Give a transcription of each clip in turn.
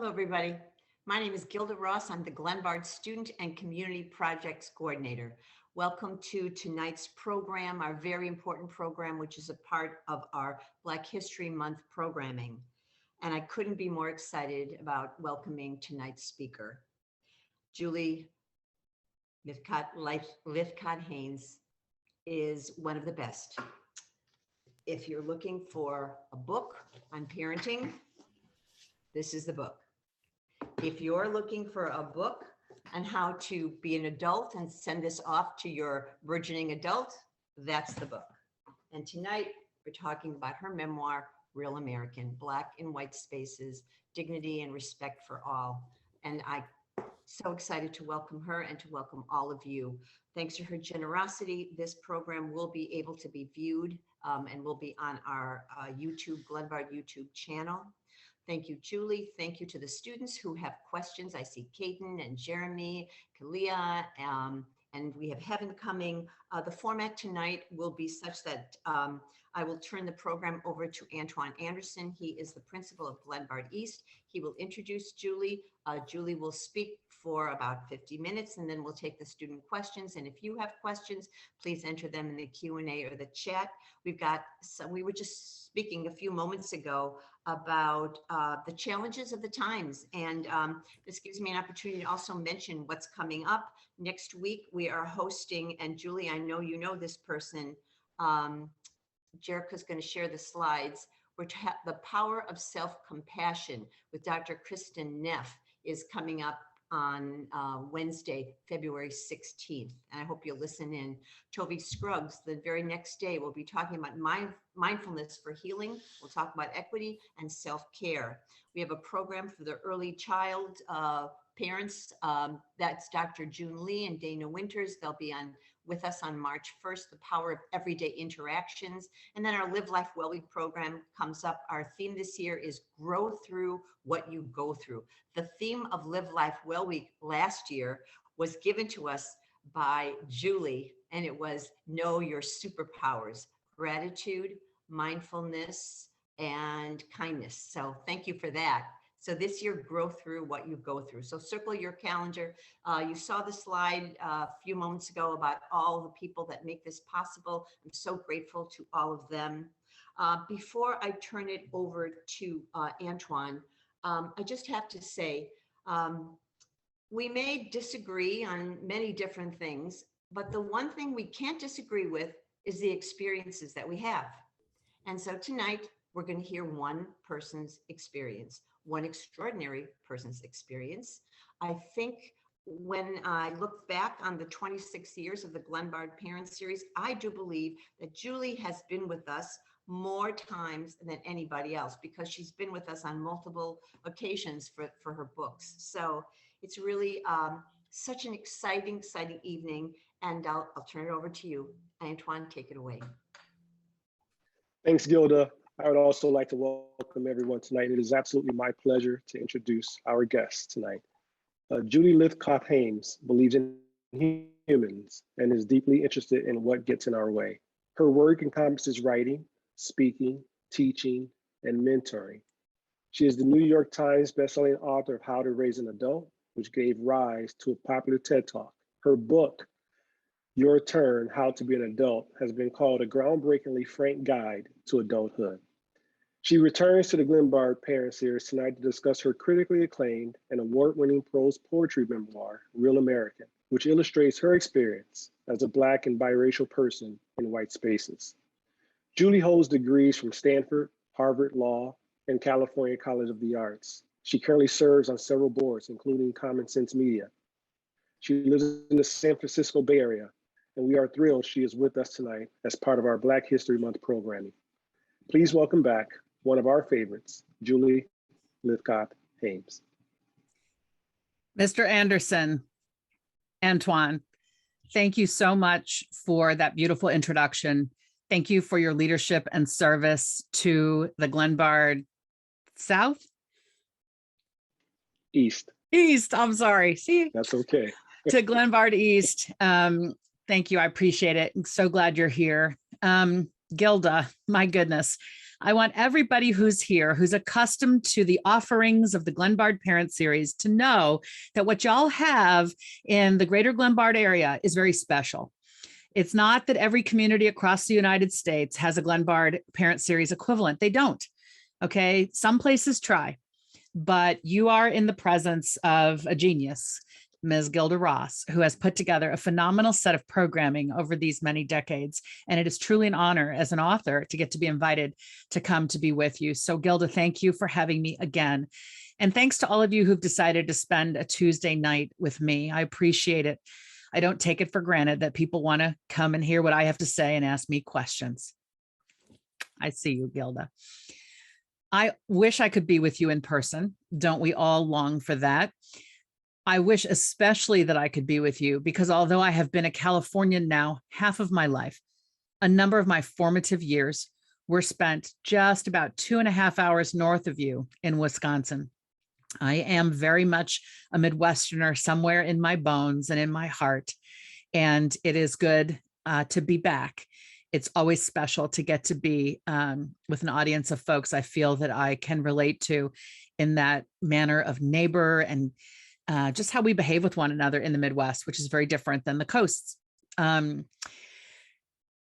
Hello, everybody. My name is Gilda Ross. I'm the Glenbard Student and Community Projects Coordinator. Welcome to tonight's program, our very important program, which is a part of our Black History Month programming. And I couldn't be more excited about welcoming tonight's speaker. Julie Lythcott-Haims is one of the best. If you're looking for a book on parenting, this is the book. If you're looking for a book on how to be an adult and send this off to your burgeoning adult, that's the book. And tonight we're talking about her memoir, Real American, Black and White Spaces, Dignity and Respect for All. And I'm so excited to welcome her and to welcome all of you. Thanks to her generosity, this program will be able to be viewed and will be on our Glenbard YouTube channel. Thank you, Julie. Thank you to the students who have questions. I see Caden and Jeremy, Kalia, and we have Heaven coming. The format tonight will be such that I will turn the program over to Antoine Anderson. He is the principal of Glenbard East. He will introduce Julie. Julie will speak for about 50 minutes, and then we'll take the student questions. And if you have questions, please enter them in the Q&A or the chat. We were just speaking a few moments ago about the challenges of the times. And this gives me an opportunity to also mention what's coming up. Next week, we are hosting, and Julie, I know you know this person, Jerica's going to share the slides. The Power of Self-Compassion with Dr. Kristen Neff is coming up on Wednesday, February 16th. And I hope you'll listen in. Toby Scruggs, the very next day, will be talking about mindfulness for healing. We'll talk about equity and self-care. We have a program for the early child parents. That's Dr. June Lee and Dana Winters. They'll be with us on March 1st, the power of everyday interactions. And then our Live Life Well Week program comes up. Our theme this year is grow through what you go through. The theme of Live Life Well Week last year was given to us by Julie, and it was know your superpowers, gratitude, mindfulness, and kindness. So thank you for that. So this year, grow through what you go through. So circle your calendar. You saw the slide a few moments ago about all the people that make this possible. I'm so grateful to all of them. Before I turn it over to Antoine, I just have to say, we may disagree on many different things, but the one thing we can't disagree with is the experiences that we have. And so tonight, we're going to hear one person's experience, one extraordinary person's experience. I think when I look back on the 26 years of the Glenbard Parent Series, I do believe that Julie has been with us more times than anybody else because she's been with us on multiple occasions for her books. So it's really such an exciting evening. And I'll turn it over to you. Antoine, take it away. Thanks, Gilda. I would also like to welcome everyone tonight. It is absolutely my pleasure to introduce our guest tonight. Julie Lythcott-Haims believes in humans and is deeply interested in what gets in our way. Her work encompasses writing, speaking, teaching, and mentoring. She is the New York Times bestselling author of How to Raise an Adult, which gave rise to a popular TED Talk. Her book, Your Turn, How to Be an Adult, has been called a groundbreakingly frank guide to adulthood. She returns to the Glenbard Parent Series tonight to discuss her critically acclaimed and award-winning prose poetry memoir, Real American, which illustrates her experience as a Black and biracial person in white spaces. Julie holds degrees from Stanford, Harvard Law, and California College of the Arts. She currently serves on several boards, including Common Sense Media. She lives in the San Francisco Bay Area, and we are thrilled she is with us tonight as part of our Black History Month programming. Please welcome back one of our favorites, Julie Lythcott-Haims. Mr. Anderson, Antoine, thank you so much for that beautiful introduction. Thank you for your leadership and service to the Glenbard South? East, I'm sorry. See? That's okay. To Glenbard East. Thank you. I appreciate it. I'm so glad you're here. Gilda, my goodness. I want everybody who's here, who's accustomed to the offerings of the Glenbard Parent Series, to know that what y'all have in the greater Glenbard area is very special. It's not that every community across the United States has a Glenbard Parent Series equivalent. They don't. Okay. Some places try, but you are in the presence of a genius, Ms. Gilda Ross, who has put together a phenomenal set of programming over these many decades. And it is truly an honor as an author to get to be invited to come to be with you. So Gilda, thank you for having me again. And thanks to all of you who've decided to spend a Tuesday night with me. I appreciate it. I don't take it for granted that people want to come and hear what I have to say and ask me questions. I see you, Gilda. I wish I could be with you in person. Don't we all long for that? I wish especially that I could be with you, because although I have been a Californian now half of my life, a number of my formative years were spent just about 2.5 hours north of you in Wisconsin. I am very much a Midwesterner somewhere in my bones and in my heart, and it is good to be back. It's always special to get to be with an audience of folks I feel that I can relate to in that manner of neighbor and just how we behave with one another in the Midwest, which is very different than the coasts.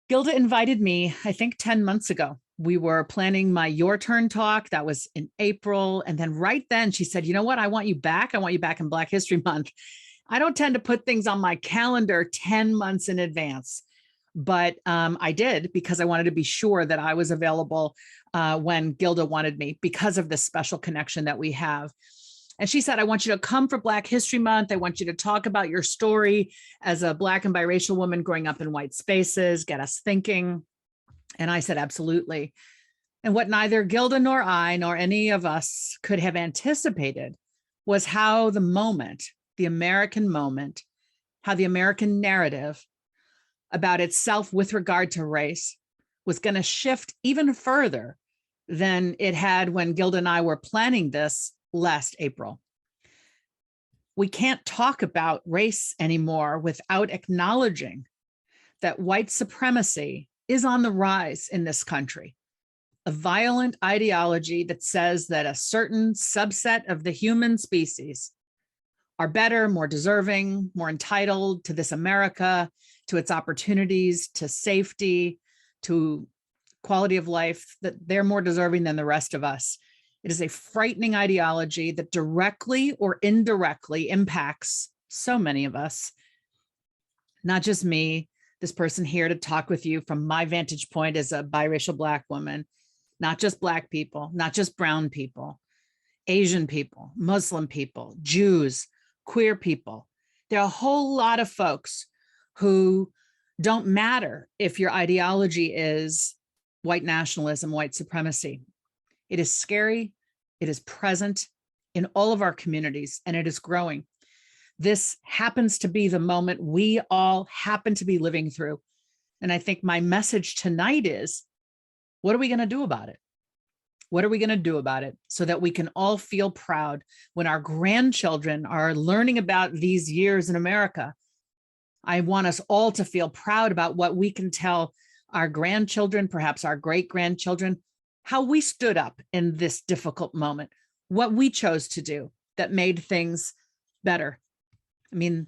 Gilda invited me, I think 10 months ago. We were planning my Your Turn talk. That was in April. And then right then she said, you know what? I want you back. I want you back in Black History Month. I don't tend to put things on my calendar 10 months in advance, but I did, because I wanted to be sure that I was available when Gilda wanted me, because of this special connection that we have. And she said, I want you to come for Black History Month. I want you to talk about your story as a Black and biracial woman growing up in white spaces, get us thinking. And I said, absolutely. And what neither Gilda nor I, nor any of us could have anticipated was how the moment, the American moment, how the American narrative about itself with regard to race was going to shift even further than it had when Gilda and I were planning this last April. We can't talk about race anymore without acknowledging that white supremacy is on the rise in this country. A violent ideology that says that a certain subset of the human species are better, more deserving, more entitled to this America, to its opportunities, to safety, to quality of life, that they're more deserving than the rest of us. It is a frightening ideology that directly or indirectly impacts so many of us, not just me, this person here to talk with you from my vantage point as a biracial Black woman, not just Black people, not just brown people, Asian people, Muslim people, Jews, queer people. There are a whole lot of folks who don't matter if your ideology is white nationalism, white supremacy. It is scary. It is present in all of our communities, and it is growing. This happens to be the moment we all happen to be living through. And I think my message tonight is, what are we going to do about it? What are we going to do about it so that we can all feel proud when our grandchildren are learning about these years in America? I want us all to feel proud about what we can tell our grandchildren, perhaps our great-grandchildren, how we stood up in this difficult moment, what we chose to do that made things better. I mean,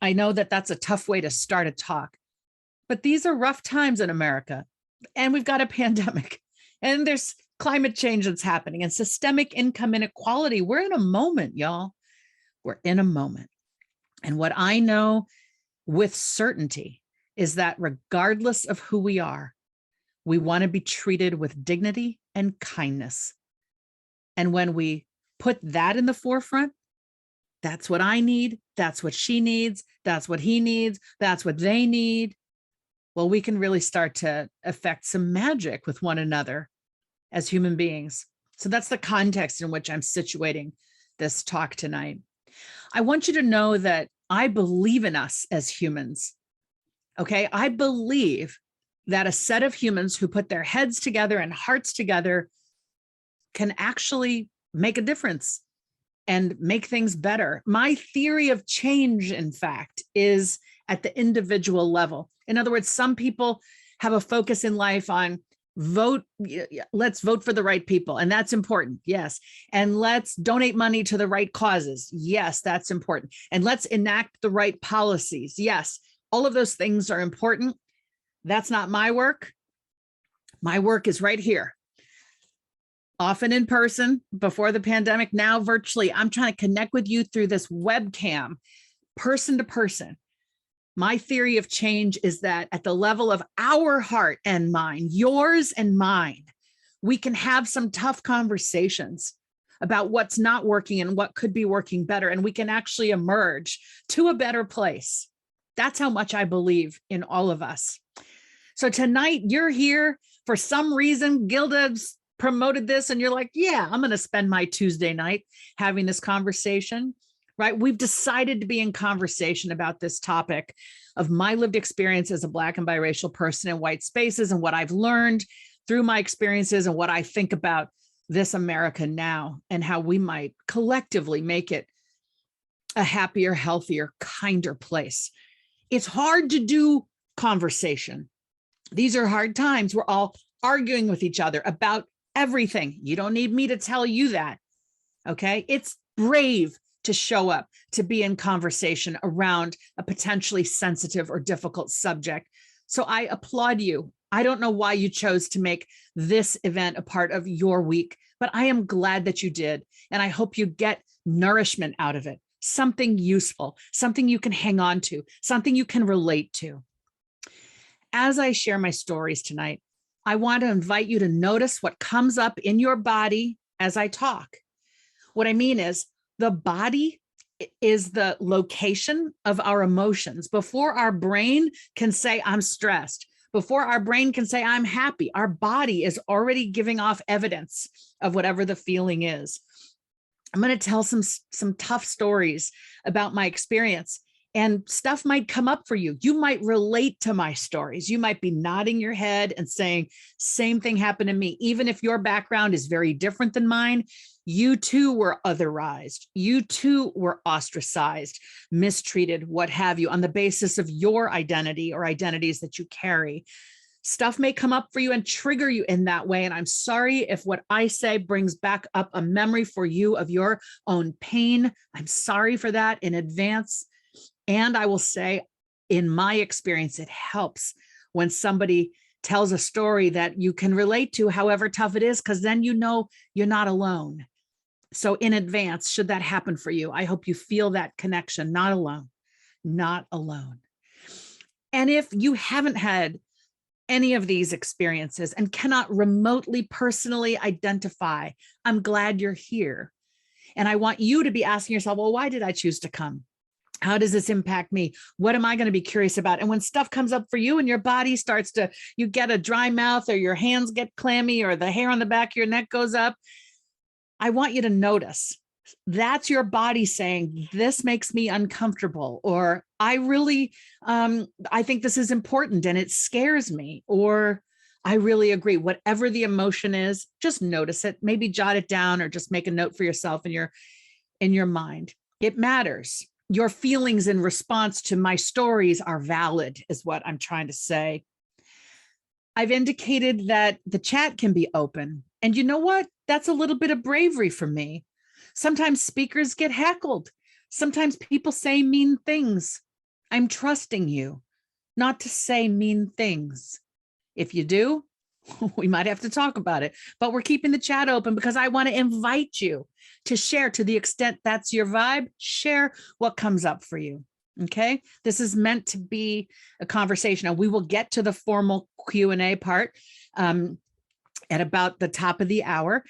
I know that that's a tough way to start a talk, but these are rough times in America, and we've got a pandemic, and there's climate change that's happening, and systemic income inequality. We're in a moment, y'all. We're in a moment. And what I know with certainty is that regardless of who we are, we want to be treated with dignity and kindness. And when we put that in the forefront, that's what I need, that's what she needs, that's what he needs, that's what they need. Well, we can really start to affect some magic with one another as human beings. So that's the context in which I'm situating this talk tonight. I want you to know that I believe in us as humans. Okay, I believe that a set of humans who put their heads together and hearts together can actually make a difference and make things better. My theory of change, in fact, is at the individual level. In other words, some people have a focus in life on vote. Let's vote for the right people. And that's important. Yes. And let's donate money to the right causes. Yes, that's important. And let's enact the right policies. Yes. All of those things are important. That's not my work. My work is right here. Often in person before the pandemic, now virtually. I'm trying to connect with you through this webcam, person to person. My theory of change is that at the level of our heart and mind, yours and mine, we can have some tough conversations about what's not working and what could be working better. And we can actually emerge to a better place. That's how much I believe in all of us. So tonight you're here for some reason. Gilda's promoted this and you're like, yeah, I'm going to spend my Tuesday night having this conversation, right? We've decided to be in conversation about this topic of my lived experience as a Black and biracial person in white spaces and what I've learned through my experiences and what I think about this America now and how we might collectively make it a happier, healthier, kinder place. It's hard to do conversation. These are hard times. We're all arguing with each other about everything. You don't need me to tell you that. Okay. It's brave to show up, to be in conversation around a potentially sensitive or difficult subject. So I applaud you. I don't know why you chose to make this event a part of your week, but I am glad that you did. And I hope you get nourishment out of it, something useful, something you can hang on to, something you can relate to. As I share my stories tonight, I want to invite you to notice what comes up in your body as I talk. What I mean is the body is the location of our emotions. Before our brain can say, I'm stressed, before our brain can say, I'm happy, our body is already giving off evidence of whatever the feeling is. I'm going to tell some tough stories about my experience. And stuff might come up for you. You might relate to my stories. You might be nodding your head and saying, same thing happened to me. Even if your background is very different than mine, you too were otherized. You too were ostracized, mistreated, what have you, on the basis of your identity or identities that you carry. Stuff may come up for you and trigger you in that way. And I'm sorry if what I say brings back up a memory for you of your own pain. I'm sorry for that in advance. And I will say, in my experience, it helps when somebody tells a story that you can relate to, however tough it is, because then you know you're not alone. So in advance, should that happen for you, I hope you feel that connection, not alone, not alone. And if you haven't had any of these experiences and cannot remotely personally identify, I'm glad you're here. And I want you to be asking yourself, well, why did I choose to come? How does this impact me? What am I going to be curious about? And when stuff comes up for you and your body starts to, you get a dry mouth or your hands get clammy or the hair on the back of your neck goes up, I want you to notice that's your body saying, this makes me uncomfortable, or I really, I think this is important and it scares me, or I really agree. Whatever the emotion is, just notice it, maybe jot it down or just make a note for yourself in your mind. It matters. Your feelings in response to my stories are valid, is what I'm trying to say. I've indicated that the chat can be open. And you know what? That's a little bit of bravery for me. Sometimes speakers get heckled. Sometimes people say mean things. I'm trusting you not to say mean things. If you do, we might have to talk about it, but we're keeping the chat open because I want to invite you to share, to the extent that's your vibe, share what comes up for you. Okay. This is meant to be a conversation, and we will get to the formal Q&A part at about the top of the hour.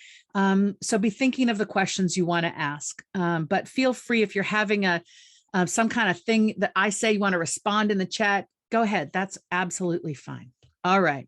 So be thinking of the questions you want to ask, but feel free if you're having some kind of thing that I say you want to respond in the chat, go ahead. That's absolutely fine. All right.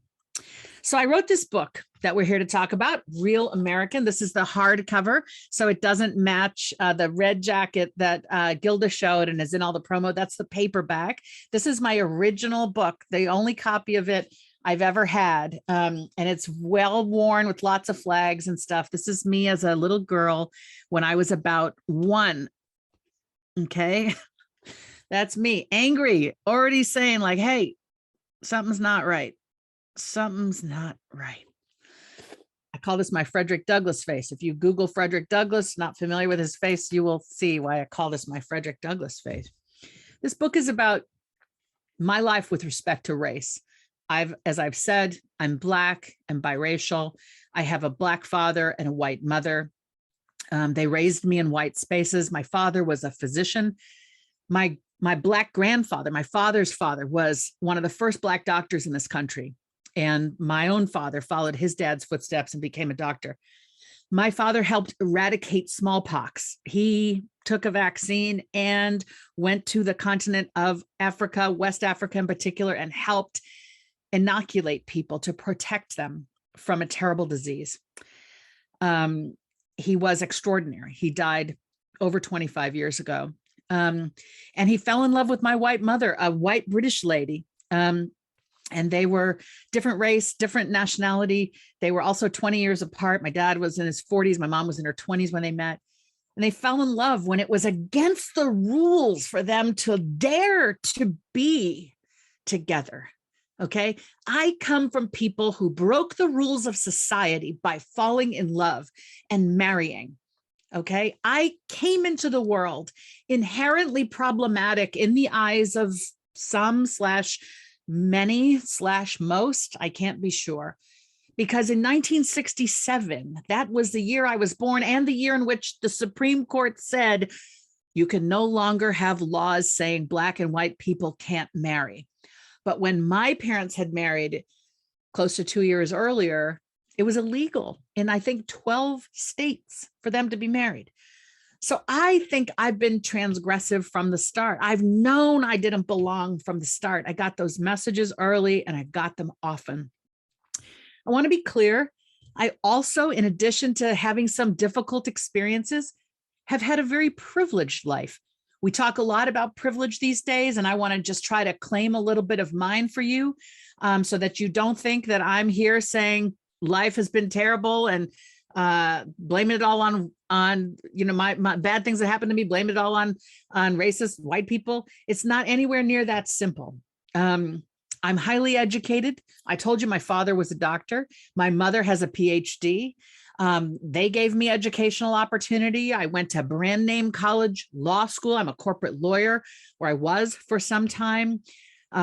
So I wrote this book that we're here to talk about, Real American. This is the hardcover, so it doesn't match the red jacket that Gilda showed and is in all the promo. That's the paperback. This is my original book, the only copy of it I've ever had, and it's well worn with lots of flags and stuff. This is me as a little girl when I was about 1. Okay, that's me, angry, already saying like, hey, something's not right. Something's not right. call this my Frederick Douglass face. If you Google Frederick Douglass, not familiar with his face, you will see why I call this my Frederick Douglass face. This book is about my life with respect to race. As I've said, I'm Black and biracial. I have a Black father and a white mother. They raised me in white spaces. My father was a physician. My Black grandfather, my father's father, was one of the first Black doctors in this country. And my own father followed his dad's footsteps and became a doctor. My father helped eradicate smallpox. He took a vaccine and went to the continent of Africa, West Africa in particular, and helped inoculate people to protect them from a terrible disease. He was extraordinary. He died over 25 years ago. And he fell in love with my white mother, a white British lady. And they were different race, different nationality. They were also 20 years apart. My dad was in his 40s. My mom was in her 20s when they met. And they fell in love when it was against the rules for them to dare to be together. Okay. I come from people who broke the rules of society by falling in love and marrying. Okay. I came into the world inherently problematic in the eyes of some / many / most, I can't be sure. Because in 1967, that was the year I was born and the year in which the Supreme Court said you can no longer have laws saying Black and white people can't marry. But when my parents had married close to 2 years earlier, it was illegal in, I think, 12 states for them to be married. So I think I've been transgressive from the start. I've known I didn't belong from the start. I got those messages early and I got them often. I want to be clear. I also, in addition to having some difficult experiences, have had a very privileged life. We talk a lot about privilege these days, and I want to just try to claim a little bit of mine for you so that you don't think that I'm here saying life has been terrible and blaming it all on my bad things that happened to me, blame it all on racist white people. It's not anywhere near that simple. I'm highly educated. I told you my father was a doctor. My mother has a PhD. They gave me educational opportunity. I went to brand name college, law school. I'm a corporate lawyer, where I was for some time.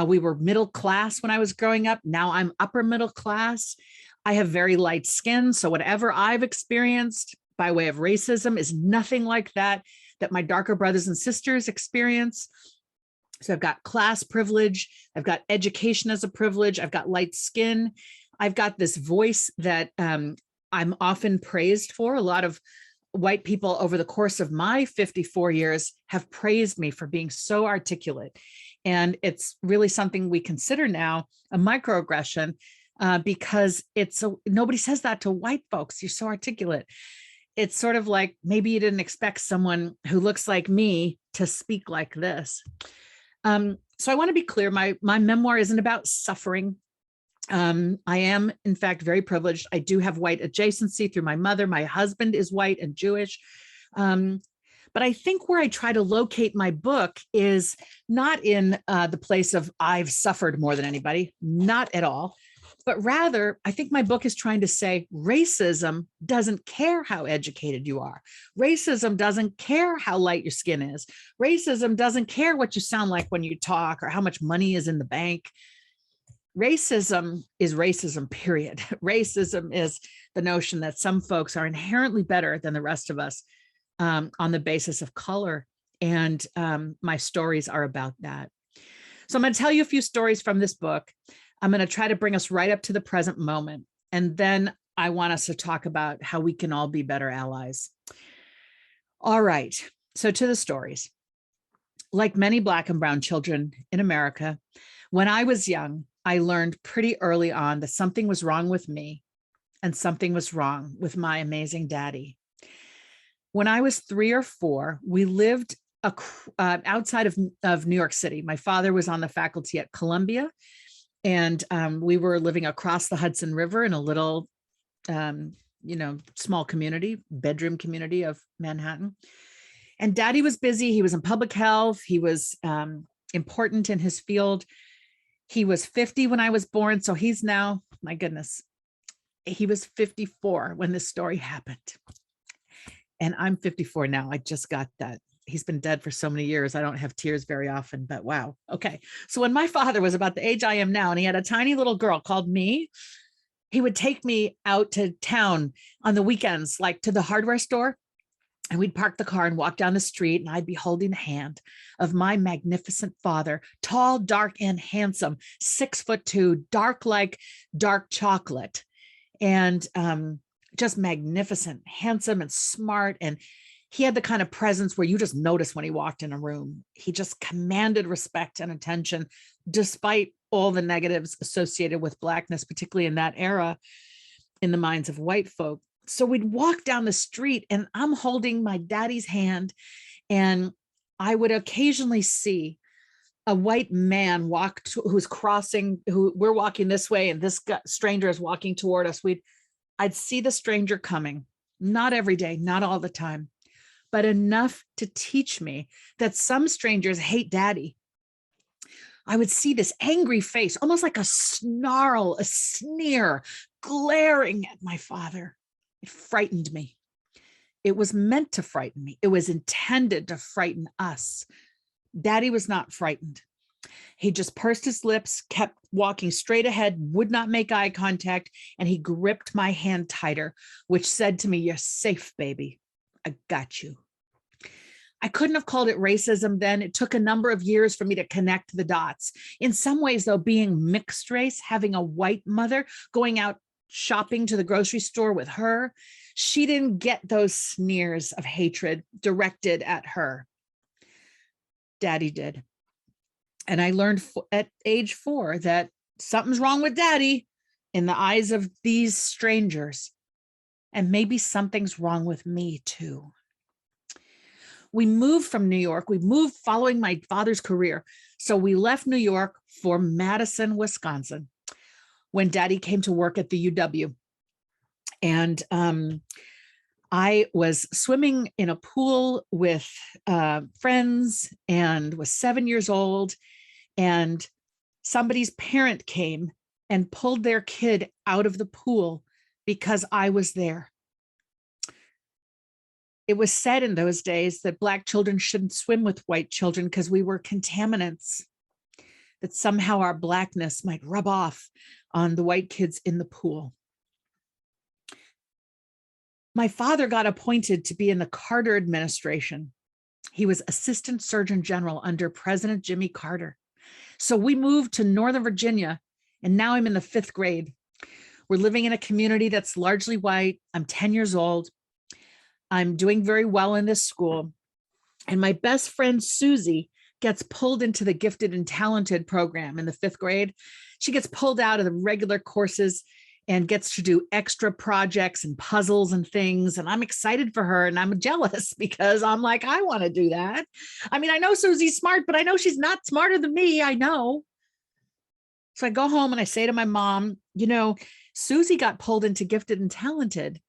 We were middle class when I was growing up. Now I'm upper middle class. I have very light skin. So whatever I've experienced by way of racism is nothing like that my darker brothers and sisters experience. So I've got class privilege. I've got education as a privilege. I've got light skin. I've got this voice that I'm often praised for. A lot of white people over the course of my 54 years have praised me for being so articulate. And it's really something we consider now a microaggression because nobody says that to white folks. You're so articulate. It's sort of like maybe you didn't expect someone who looks like me to speak like this. So I want to be clear. My memoir isn't about suffering. I am, in fact, very privileged. I do have white adjacency through my mother. My husband is white and Jewish. But I think where I try to locate my book is not in the place of I've suffered more than anybody, not at all. But rather, I think my book is trying to say racism doesn't care how educated you are. Racism doesn't care how light your skin is. Racism doesn't care what you sound like when you talk or how much money is in the bank. Racism is racism, period. Racism is the notion that some folks are inherently better than the rest of us on the basis of color. And my stories are about that. So I'm going to tell you a few stories from this book. I'm going to try to bring us right up to the present moment. And then I want us to talk about how we can all be better allies. All right. So to the stories. Like many Black and brown children in America, when I was young, I learned pretty early on that something was wrong with me and something was wrong with my amazing daddy. When I was 3 or 4, we lived outside of New York City. My father was on the faculty at Columbia, and we were living across the Hudson River in a little, small community, bedroom community of Manhattan. And Daddy was busy. He was in public health. He was important in his field. He was 50 when I was born. So he's now, my goodness, he was 54 when this story happened. And I'm 54 now. I just got that. He's been dead for so many years. I don't have tears very often, but wow. Okay. So when my father was about the age I am now, and he had a tiny little girl called me, he would take me out to town on the weekends, like to the hardware store. And we'd park the car and walk down the street, and I'd be holding the hand of my magnificent father, tall, dark, and handsome, 6'2", dark like dark chocolate, and just magnificent, handsome, and smart. And he had the kind of presence where you just notice when he walked in a room. He just commanded respect and attention, despite all the negatives associated with Blackness, particularly in that era, in the minds of white folk. So we'd walk down the street, and I'm holding my daddy's hand, and I would occasionally see a white man who's crossing, who we're walking this way, and this stranger is walking toward us. I'd see the stranger coming, not every day, not all the time, but enough to teach me that some strangers hate daddy. I would see this angry face, almost like a snarl, a sneer, glaring at my father. It frightened me. It was meant to frighten me. It was intended to frighten us. Daddy was not frightened. He just pursed his lips, kept walking straight ahead, would not make eye contact, and he gripped my hand tighter, which said to me, "You're safe, baby. I got you." I couldn't have called it racism then. It took a number of years for me to connect the dots. In some ways, though, being mixed race, having a white mother, going out shopping to the grocery store with her, she didn't get those sneers of hatred directed at her. Daddy did. And I learned at age 4 that something's wrong with daddy in the eyes of these strangers. And maybe something's wrong with me too. We moved from New York. We moved following my father's career. So we left New York for Madison, Wisconsin, when daddy came to work at the UW. And I was swimming in a pool with friends and was 7 years old. And somebody's parent came and pulled their kid out of the pool because I was there. It was said in those days that Black children shouldn't swim with white children because we were contaminants, that somehow our Blackness might rub off on the white kids in the pool. My father got appointed to be in the Carter administration. He was Assistant Surgeon General under President Jimmy Carter. So we moved to Northern Virginia, and now I'm in the 5th grade. We're living in a community that's largely white. I'm 10 years old. I'm doing very well in this school. And my best friend, Susie, gets pulled into the gifted and talented program in the 5th grade. She gets pulled out of the regular courses and gets to do extra projects and puzzles and things. And I'm excited for her, and I'm jealous because I'm like, I want to do that. I mean, I know Susie's smart, but I know she's not smarter than me. I know. So I go home and I say to my mom, you know, Susie got pulled into gifted and talented.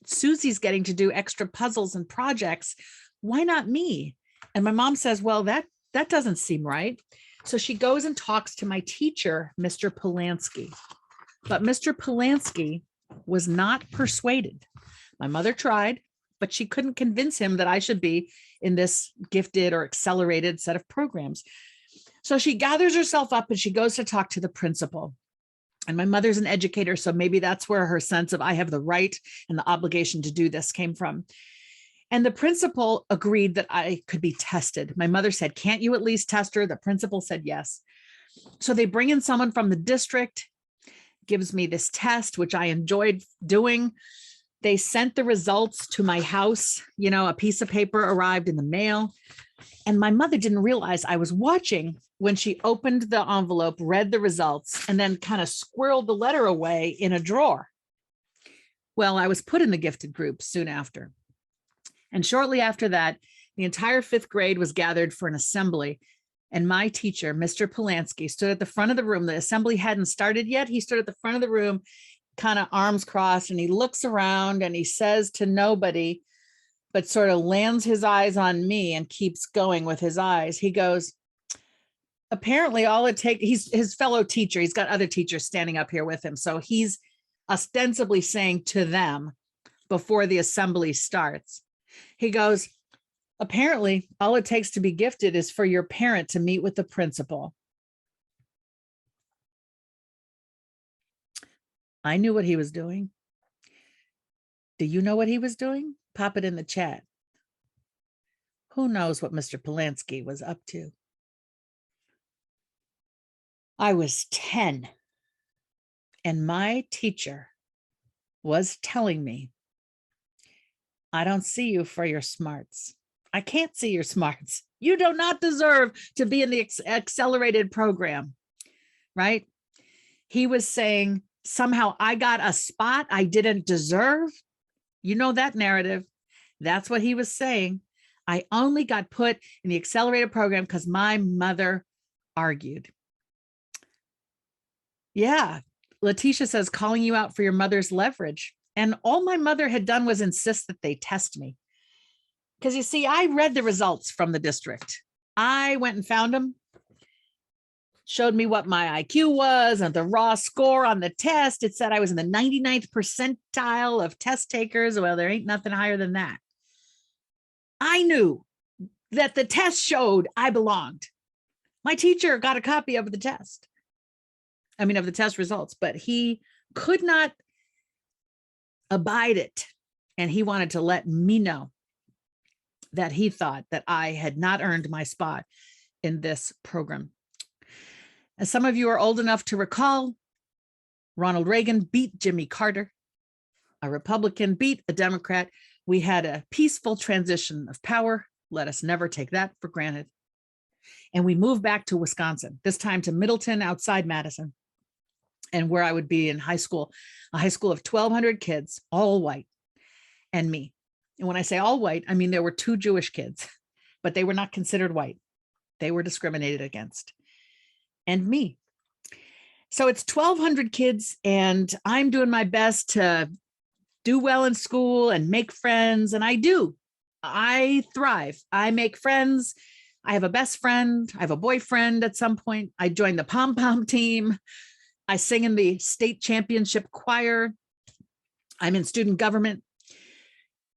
Susie's getting to do extra puzzles and projects. Why not me? And my mom says, well, that doesn't seem right. So she goes and talks to my teacher, Mr. Polanski. But Mr. Polanski was not persuaded. My mother tried, but she couldn't convince him that I should be in this gifted or accelerated set of programs. So she gathers herself up and she goes to talk to the principal. And my mother's an educator, so maybe that's where her sense of I have the right and the obligation to do this came from. And the principal agreed that I could be tested. My mother said, can't you at least test her? The principal said yes. So they bring in someone from the district, gives me this test, which I enjoyed doing. They sent the results to my house. You know, a piece of paper arrived in the mail. And my mother didn't realize I was watching when she opened the envelope, read the results, and then kind of squirreled the letter away in a drawer. Well, I was put in the gifted group soon after. And shortly after that, the entire 5th grade was gathered for an assembly. And my teacher, Mr. Polanski, stood at the front of the room. The assembly hadn't started yet. He stood at the front of the room, kind of arms crossed, and he looks around and he says to nobody, but sort of lands his eyes on me and keeps going with his eyes. He goes, apparently all it takes, he's his fellow teacher. He's got other teachers standing up here with him. So he's ostensibly saying to them before the assembly starts. He goes, apparently, all it takes to be gifted is for your parent to meet with the principal. I knew what he was doing. Do you know what he was doing? Pop it in the chat. Who knows what Mr. Polanski was up to? I was 10, and my teacher was telling me, I don't see you for your smarts. I can't see your smarts. You do not deserve to be in the accelerated program, right? He was saying, somehow I got a spot I didn't deserve. You know that narrative. That's what he was saying. I only got put in the accelerated program because my mother argued. Yeah, Letitia says, calling you out for your mother's leverage. And all my mother had done was insist that they test me. Because you see, I read the results from the district. I went and found them, showed me what my IQ was and the raw score on the test. It said I was in the 99th percentile of test takers. Well, there ain't nothing higher than that. I knew that the test showed I belonged. My teacher got a copy of the test. I mean, of the test results, but he could not abide it. And he wanted to let me know that he thought that I had not earned my spot in this program. As some of you are old enough to recall, Ronald Reagan beat Jimmy Carter. A Republican beat a Democrat. We had a peaceful transition of power. Let us never take that for granted. And we moved back to Wisconsin, this time to Middleton outside Madison, and where I would be in high school, a high school of 1,200 kids, all white, and me. And when I say all white, I mean there were 2 Jewish kids, but they were not considered white. They were discriminated against. And me. So it's 1,200 kids, and I'm doing my best to do well in school and make friends, and I do. I thrive. I make friends. I have a best friend. I have a boyfriend at some point. I joined the pom-pom team. I sing in the state championship choir. I'm in student government.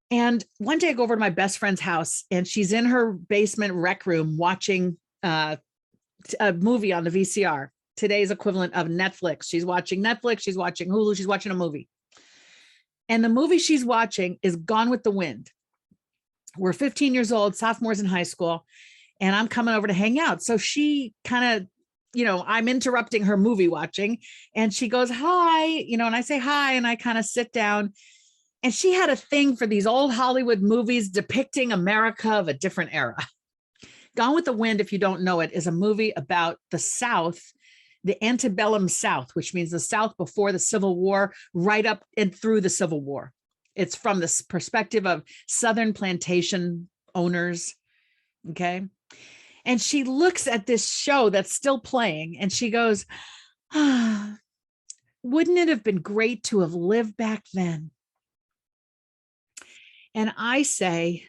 And one day I go over to my best friend's house, and she's in her basement rec room watching a movie on the VCR, today's equivalent of Netflix. She's watching Netflix, she's watching Hulu, she's watching a movie. And the movie she's watching is Gone with the Wind. We're 15 years old, sophomores in high school, and I'm coming over to hang out. So she kind of, I'm interrupting her movie watching, and she goes, hi, and I say hi, and I kind of sit down. And she had a thing for these old Hollywood movies depicting America of a different era. Gone with the Wind, if you don't know it, is a movie about the South, the antebellum South, which means the South before the Civil War, right up and through the Civil War. It's from the perspective of Southern plantation owners, okay? And she looks at this show that's still playing, and she goes, wouldn't it have been great to have lived back then? And I say,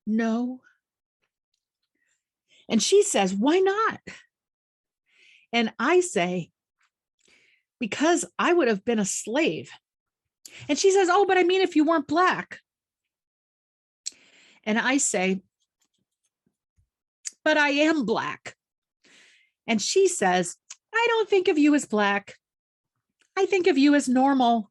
no. And she says, why not? And I say, because I would have been a slave. And she says, oh, but I mean, if you weren't Black. And I say, but I am Black. And she says, I don't think of you as Black. I think of you as normal.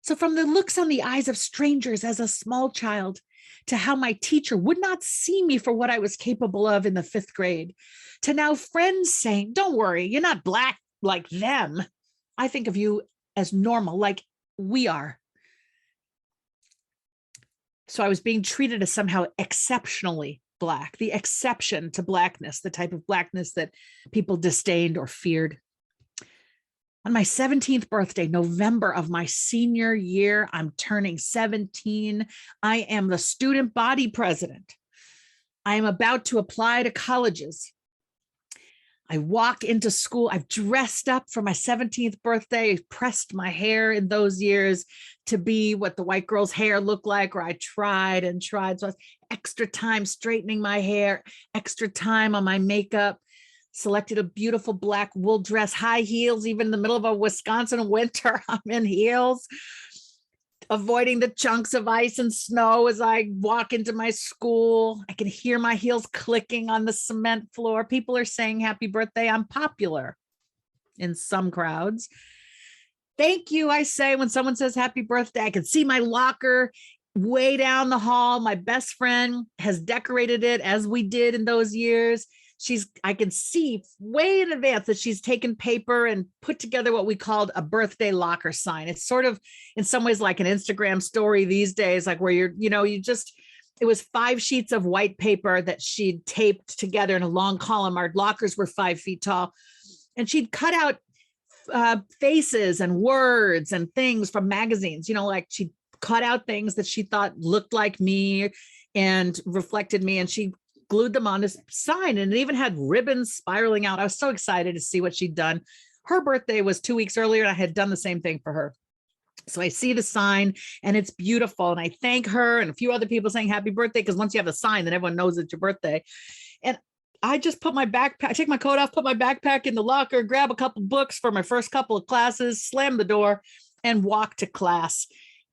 So from the looks on the eyes of strangers as a small child to how my teacher would not see me for what I was capable of in the 5th grade, to now friends saying, don't worry, you're not Black like them. I think of you as normal, like we are. So I was being treated as somehow exceptionally Black, the exception to Blackness, the type of Blackness that people disdained or feared. On my 17th birthday, November of my senior year, I'm turning 17. I am the student body president. I am about to apply to colleges. I walk into school. I've dressed up for my 17th birthday, pressed my hair in those years to be what the white girl's hair looked like, or I tried and tried. So I was extra time straightening my hair, extra time on my makeup, selected a beautiful black wool dress, high heels, even in the middle of a Wisconsin winter, I'm in heels, avoiding the chunks of ice and snow as I walk into my school. I can hear my heels clicking on the cement floor. People are saying happy birthday. I'm popular in some crowds. Thank you, I say when someone says happy birthday. I can see my locker way down the hall. My best friend has decorated it as we did in those years. I can see way in advance that she's taken paper and put together what we called a birthday locker sign. It's sort of in some ways like an Instagram story these days, like where it was 5 sheets of white paper that she'd taped together in a long column. Our lockers were 5 feet tall. And she'd cut out faces and words and things from magazines, like she cut out things that she thought looked like me and reflected me. And she glued them on this sign, and it even had ribbons spiraling out. I was so excited to see what she'd done. Her birthday was 2 weeks earlier, and I had done the same thing for her. So I see the sign and it's beautiful. And I thank her and a few other people saying happy birthday, because once you have the sign, then everyone knows it's your birthday. And I just put my backpack, take my coat off, put my backpack in the locker, grab a couple books for my first couple of classes, slam the door, and walk to class.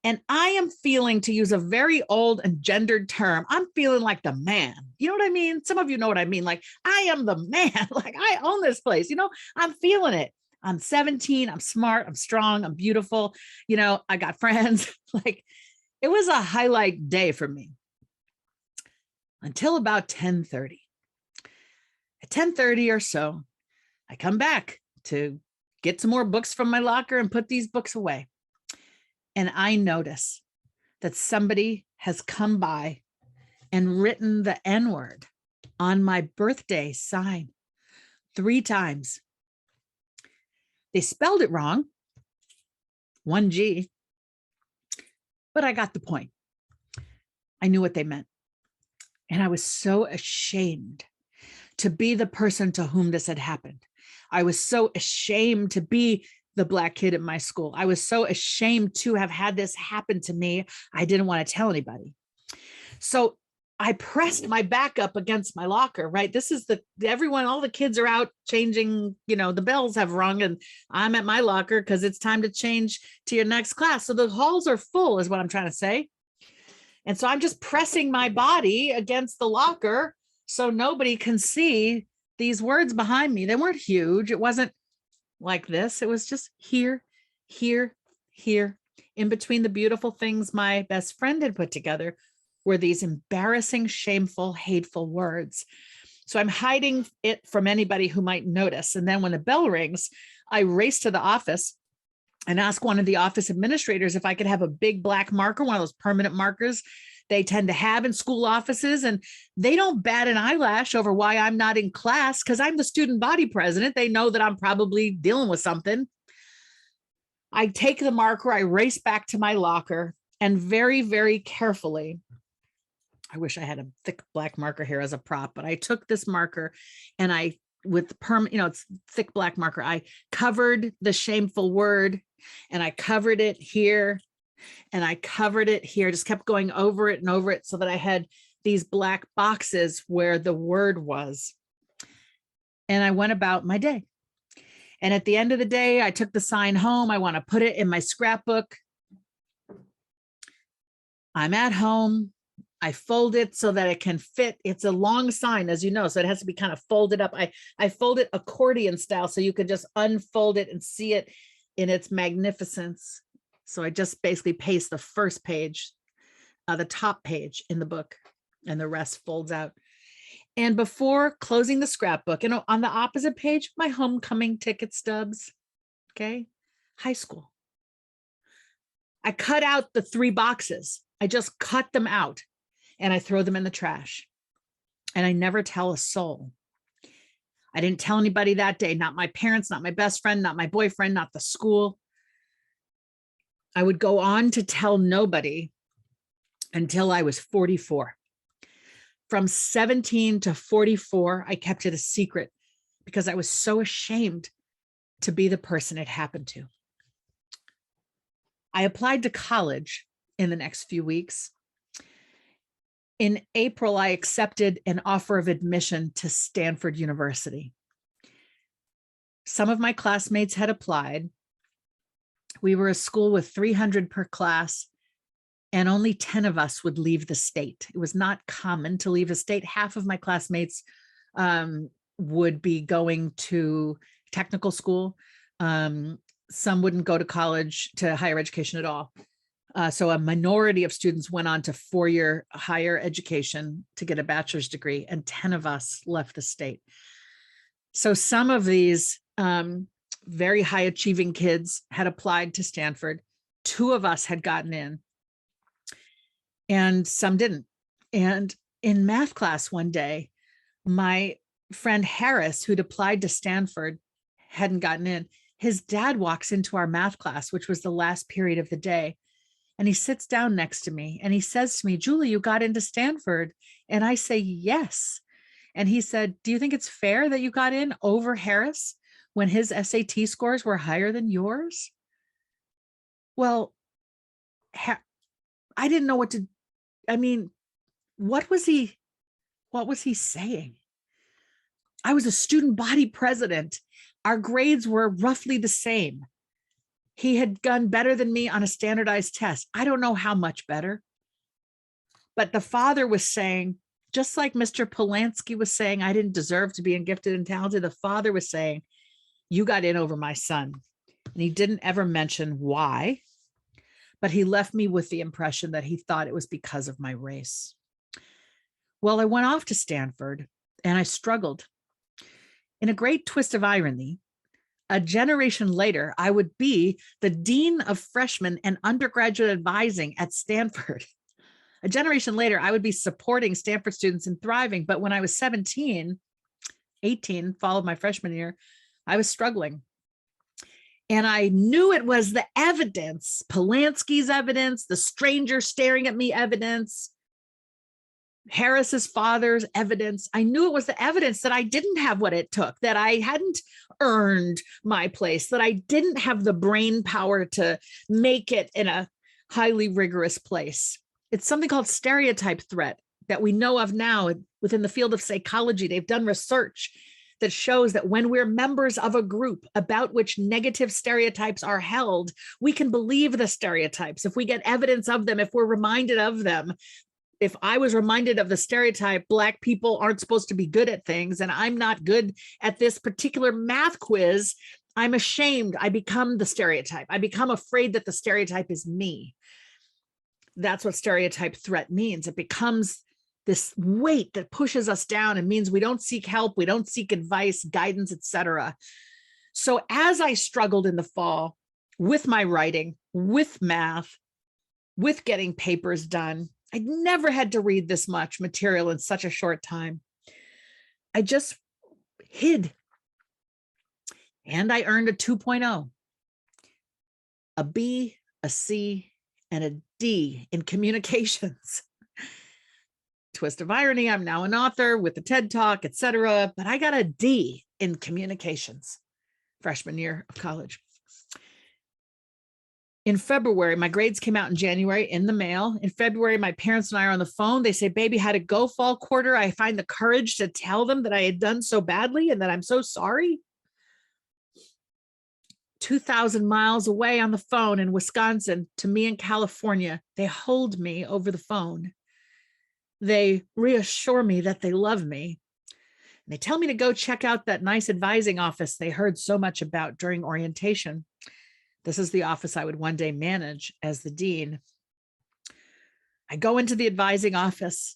And I am feeling, to use a very old and gendered term, I'm feeling like the man. You know what I mean? Some of you know what I mean. Like, I am the man. Like, I own this place. I'm feeling it. I'm 17. I'm smart. I'm strong. I'm beautiful. I got friends. Like, it was a highlight day for me until about 10:30. At 10:30 or so, I come back to get some more books from my locker and put these books away. And I notice that somebody has come by and written the N-word on my birthday sign 3 times. They spelled it wrong, 1 G, but I got the point. I knew what they meant. And I was so ashamed to be the person to whom this had happened. I was so ashamed to be the Black kid at my school. I was so ashamed to have had this happen to me. I didn't want to tell anybody. So I pressed my back up against my locker, right? This is all the kids are out changing, the bells have rung, and I'm at my locker because it's time to change to your next class. So the halls are full is what I'm trying to say. And so I'm just pressing my body against the locker so nobody can see these words behind me. They weren't huge. It wasn't like this. It was just here, here, here. In between the beautiful things my best friend had put together were these embarrassing, shameful, hateful words. So I'm hiding it from anybody who might notice. And then when the bell rings, I race to the office and ask one of the office administrators if I could have a big black marker, one of those permanent markers they tend to have in school offices. And they don't bat an eyelash over why I'm not in class, because I'm the student body president. They know that I'm probably dealing with something. I take the marker, I race back to my locker, and very, very carefully, I wish I had a thick black marker here as a prop, but I took this marker and it's thick black marker. I covered the shameful word, and I covered it here, and I covered it here, just kept going over it and over it so that I had these black boxes where the word was. And I went about my day. And at the end of the day, I took the sign home. I want to put it in my scrapbook. I'm at home. I fold it so that it can fit. It's a long sign, as you know, so it has to be kind of folded up. I fold it accordion style so you can just unfold it and see it in its magnificence. So I just basically paste the first page, the top page in the book, and the rest folds out. And before closing the scrapbook, on the opposite page, my homecoming ticket stubs, okay, high school. I cut out the 3 boxes. I just cut them out and I throw them in the trash. And I never tell a soul. I didn't tell anybody that day, not my parents, not my best friend, not my boyfriend, not the school. I would go on to tell nobody until I was 44. From 17 to 44, I kept it a secret because I was so ashamed to be the person it happened to. I applied to college in the next few weeks. In April, I accepted an offer of admission to Stanford University. Some of my classmates had applied. We were a school with 300 per class, and only 10 of us would leave the state. It was not common to leave a state. Half of my classmates would be going to technical school. Some wouldn't go to college, to higher education at all. So a minority of students went on to four-year higher education to get a bachelor's degree, and 10 of us left the state. So some of these very high achieving kids had applied to Stanford. 2 of us had gotten in, and some didn't. And in math class one day, my friend Harris, who'd applied to Stanford, hadn't gotten in. His dad walks into our math class, which was the last period of the day. And he sits down next to me and he says to me, "Julie, you got into Stanford." And I say, "Yes." And he said, "Do you think it's fair that you got in over Harris when his SAT scores were higher than yours?" Well, I didn't know what to, I mean, what was he saying? I was a student body president. Our grades were roughly the same. He had done better than me on a standardized test. I don't know how much better. But the father was saying, just like Mr. Polanski was saying, I didn't deserve to be gifted and talented, the father was saying, you got in over my son. And he didn't ever mention why, but he left me with the impression that he thought it was because of my race. Well, I went off to Stanford and I struggled. In a great twist of irony, a generation later, I would be the dean of freshmen and undergraduate advising at Stanford. A generation later, I would be supporting Stanford students and thriving. But when I was 17, 18, fall of my freshman year, I was struggling. And I knew it was the evidence, Polanski's evidence, the stranger staring at me evidence, Harris's father's evidence. I knew it was the evidence that I didn't have what it took, that I hadn't earned my place, that I didn't have the brain power to make it in a highly rigorous place. It's something called stereotype threat that we know of now within the field of psychology. They've done research that shows that when we're members of a group about which negative stereotypes are held, we can believe the stereotypes if we get evidence of them, if we're reminded of them. If I was reminded of the stereotype, Black people aren't supposed to be good at things, and I'm not good at this particular math quiz, I'm ashamed. I become the stereotype. I become afraid that the stereotype is me. That's what stereotype threat means. It becomes this weight that pushes us down and means we don't seek help, we don't seek advice, guidance, etc. So as I struggled in the fall with my writing, with math, with getting papers done, I'd never had to read this much material in such a short time. I just hid. And I earned a 2.0, a B, a C, and a D in communications. Twist of irony, I'm now an author with a TED Talk, etc. But I got a D in communications freshman year of college. In February, my grades came out in January in the mail. In February, my parents and I are on the phone. They say, "Baby, how'd it go fall quarter?" I find the courage to tell them that I had done so badly and that I'm so sorry. 2,000 miles away on the phone in Wisconsin to me in California, they hold me over the phone. They reassure me that they love me. And they tell me to go check out that nice advising office they heard so much about during orientation. This is the office I would one day manage as the dean. I go into the advising office.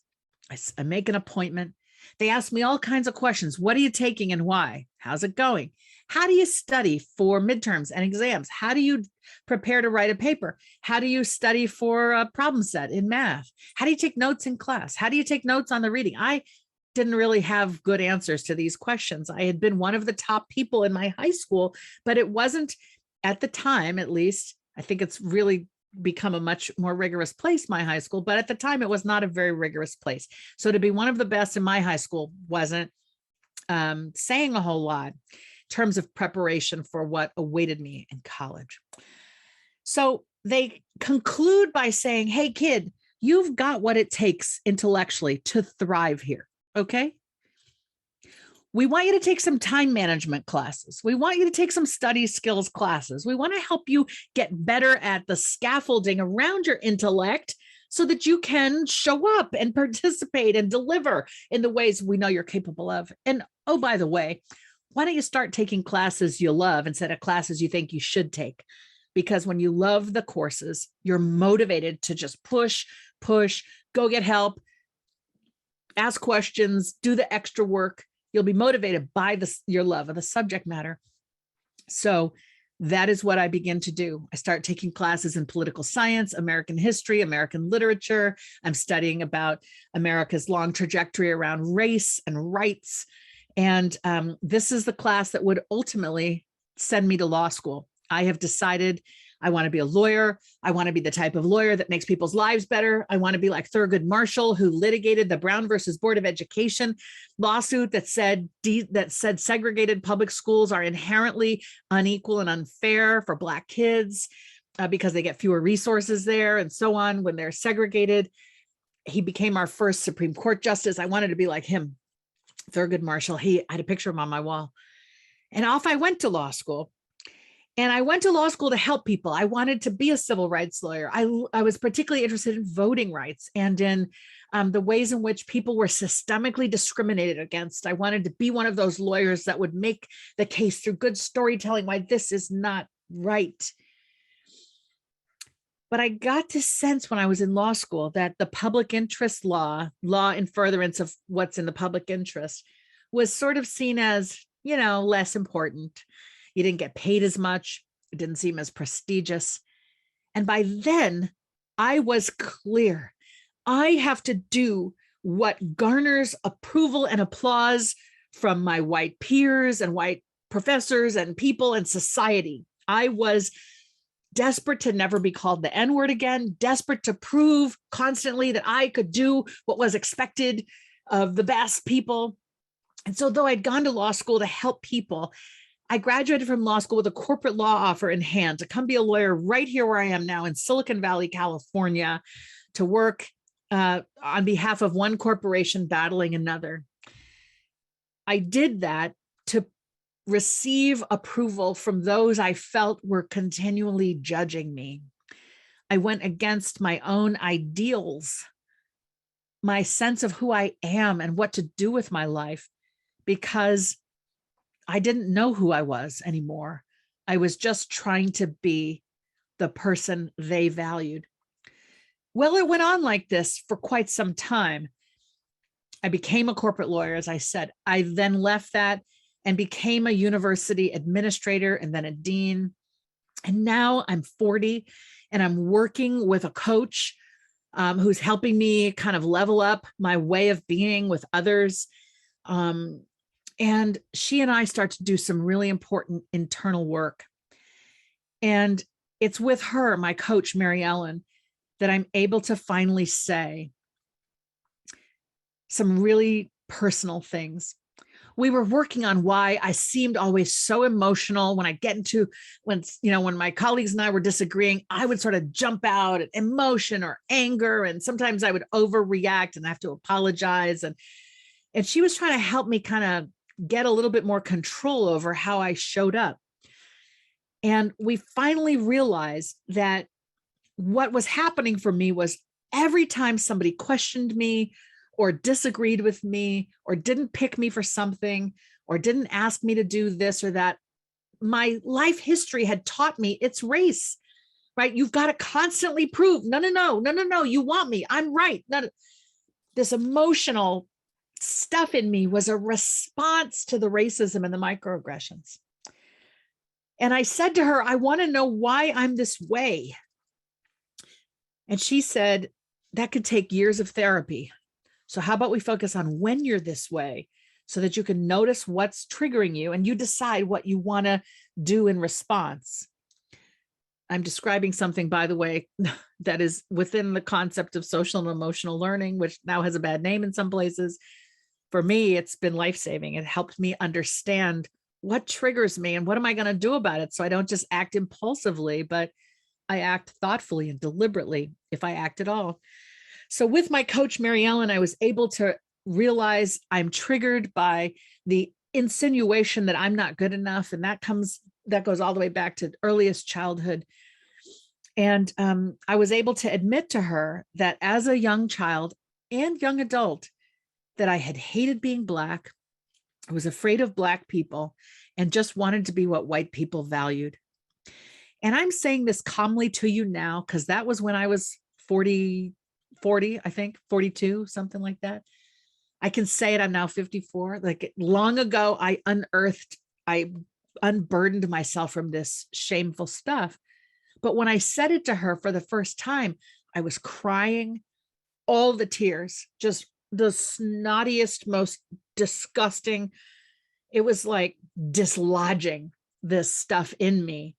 I make an appointment. They ask me all kinds of questions. What are you taking and why? How's it going? How do you study for midterms and exams? How do you prepare to write a paper? How do you study for a problem set in math? How do you take notes in class? How do you take notes on the reading? I didn't really have good answers to these questions. I had been one of the top people in my high school, but it wasn't, at the time, at least. I think it's really become a much more rigorous place, my high school, but at the time it was not a very rigorous place. So to be one of the best in my high school wasn't saying a whole lot in terms of preparation for what awaited me in college. So they conclude by saying, "Hey kid, you've got what it takes intellectually to thrive here, okay? We want you to take some time management classes. We want you to take some study skills classes. We want to help you get better at the scaffolding around your intellect so that you can show up and participate and deliver in the ways we know you're capable of. And oh, by the way, why don't you start taking classes you love instead of classes you think you should take? Because when you love the courses, you're motivated to just push, go get help, ask questions, do the extra work. You'll be motivated by your love of the subject matter. So that is what I begin to do. I start taking classes in political science, American history, American literature. I'm studying about America's long trajectory around race and rights. And this is the class that would ultimately send me to law school. I have decided I want to be a lawyer. I want to be the type of lawyer that makes people's lives better. I want to be like Thurgood Marshall, who litigated the Brown versus Board of Education lawsuit that said segregated public schools are inherently unequal and unfair for Black kids because they get fewer resources there and so on when they're segregated. He became our first Supreme Court justice. I wanted to be like him, Thurgood Marshall. I had a picture of him on my wall. And off I went to law school. And I went to law school to help people. I wanted to be a civil rights lawyer. I was particularly interested in voting rights and in the ways in which people were systemically discriminated against. I wanted to be one of those lawyers that would make the case through good storytelling why this is not right. But I got to sense when I was in law school that the public interest law in furtherance of what's in the public interest, was sort of seen as, less important. You didn't get paid as much. It didn't seem as prestigious. And by then, I was clear. I have to do what garners approval and applause from my white peers and white professors and people in society. I was desperate to never be called the N-word again, desperate to prove constantly that I could do what was expected of the best people. And so though I'd gone to law school to help people, I graduated from law school with a corporate law offer in hand to come be a lawyer right here where I am now in Silicon Valley, California, to work on behalf of one corporation battling another. I did that to receive approval from those I felt were continually judging me. I went against my own ideals, my sense of who I am and what to do with my life, because I didn't know who I was anymore. I was just trying to be the person they valued. Well, it went on like this for quite some time. I became a corporate lawyer, as I said. I then left that and became a university administrator and then a dean. And now I'm 40 and I'm working with a coach who's helping me kind of level up my way of being with others. And she and I start to do some really important internal work. And it's with her, my coach, Mary Ellen, that I'm able to finally say some really personal things. We were working on why I seemed always so emotional when when my colleagues and I were disagreeing, I would sort of jump out at emotion or anger. And sometimes I would overreact and have to apologize. And she was trying to help me kind of get a little bit more control over how I showed up. And we finally realized that what was happening for me was every time somebody questioned me or disagreed with me or didn't pick me for something or didn't ask me to do this or that, my life history had taught me it's race, right? You've got to constantly prove, no, you want me, I'm right. This emotional stuff in me was a response to the racism and the microaggressions. And I said to her, I want to know why I'm this way. And she said, that could take years of therapy. So how about we focus on when you're this way so that you can notice what's triggering you and you decide what you want to do in response. I'm describing something, by the way, that is within the concept of social and emotional learning, which now has a bad name in some places. For me, it's been life-saving. It helped me understand what triggers me and what am I going to do about it so I don't just act impulsively, but I act thoughtfully and deliberately if I act at all. So with my coach, Mary Ellen, I was able to realize I'm triggered by the insinuation that I'm not good enough. And that goes all the way back to earliest childhood. And I was able to admit to her that as a young child and young adult, that I had hated being Black. I was afraid of Black people and just wanted to be what white people valued. And I'm saying this calmly to you now, because that was when I was 40, I think, 42, something like that. I can say it, I'm now 54. Like long ago, I unburdened myself from this shameful stuff. But when I said it to her for the first time, I was crying all the tears, just the snottiest, most disgusting. It was like dislodging this stuff in me.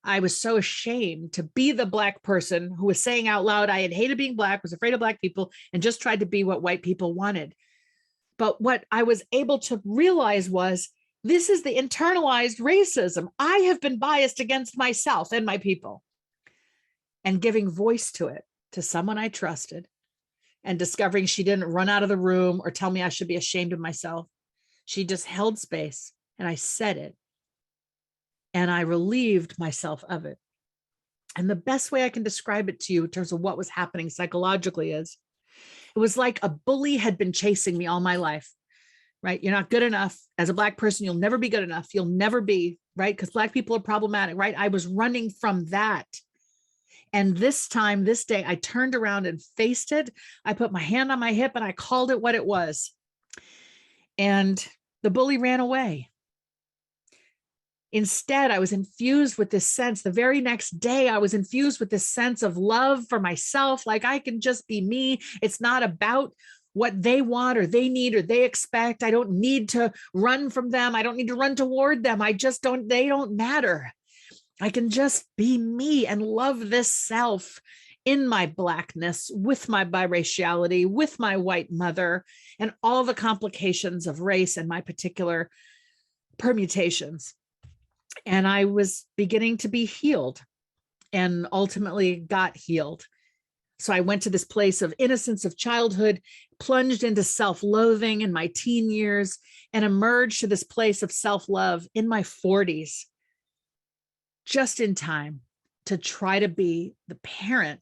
I was so ashamed to be the Black person who was saying out loud, I had hated being Black, was afraid of Black people, and just tried to be what white people wanted. But what I was able to realize was, this is the internalized racism. I have been biased against myself and my people. And giving voice to it to someone I trusted, and discovering she didn't run out of the room or tell me I should be ashamed of myself. She just held space, and I said it. And I relieved myself of it. And the best way I can describe it to you in terms of what was happening psychologically is, it was like a bully had been chasing me all my life, right? You're not good enough. As a Black person, you'll never be good enough. You'll never be, right? Because Black people are problematic, right? I was running from that. And this time, this day, I turned around and faced it. I put my hand on my hip and I called it what it was. And the bully ran away. Instead, I was infused with this sense. The very next day, I was infused with this sense of love for myself. Like, I can just be me. It's not about what they want or they need or they expect. I don't need to run from them. I don't need to run toward them. They don't matter. I can just be me and love this self in my Blackness, with my biraciality, with my white mother, and all the complications of race and my particular permutations. And I was beginning to be healed, and ultimately got healed. So I went to this place of innocence of childhood, plunged into self-loathing in my teen years, and emerged to this place of self-love in my 40s, just in time to try to be the parent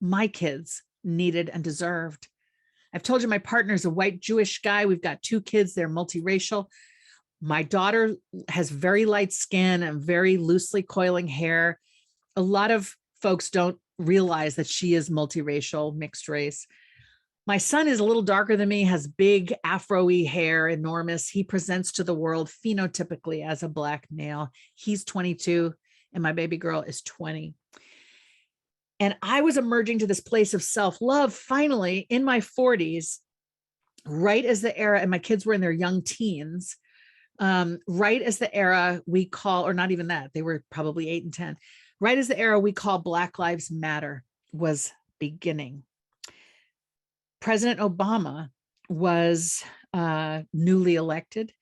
my kids needed and deserved. I've told you my partner's a white Jewish guy. We've got 2 kids. They're multiracial. My daughter has very light skin and very loosely coiling hair. A lot of folks don't realize that she is multiracial, mixed race. My son is a little darker than me, has big afro-y hair, enormous. He presents to the world phenotypically as a Black male. He's 22 and my baby girl is 20. And I was emerging to this place of self-love finally in my 40s, right as the era, and my kids were in their young teens, right as the era we call, or not even that, they were probably 8 and 10, right as the era we call Black Lives Matter was beginning. President Obama was newly elected,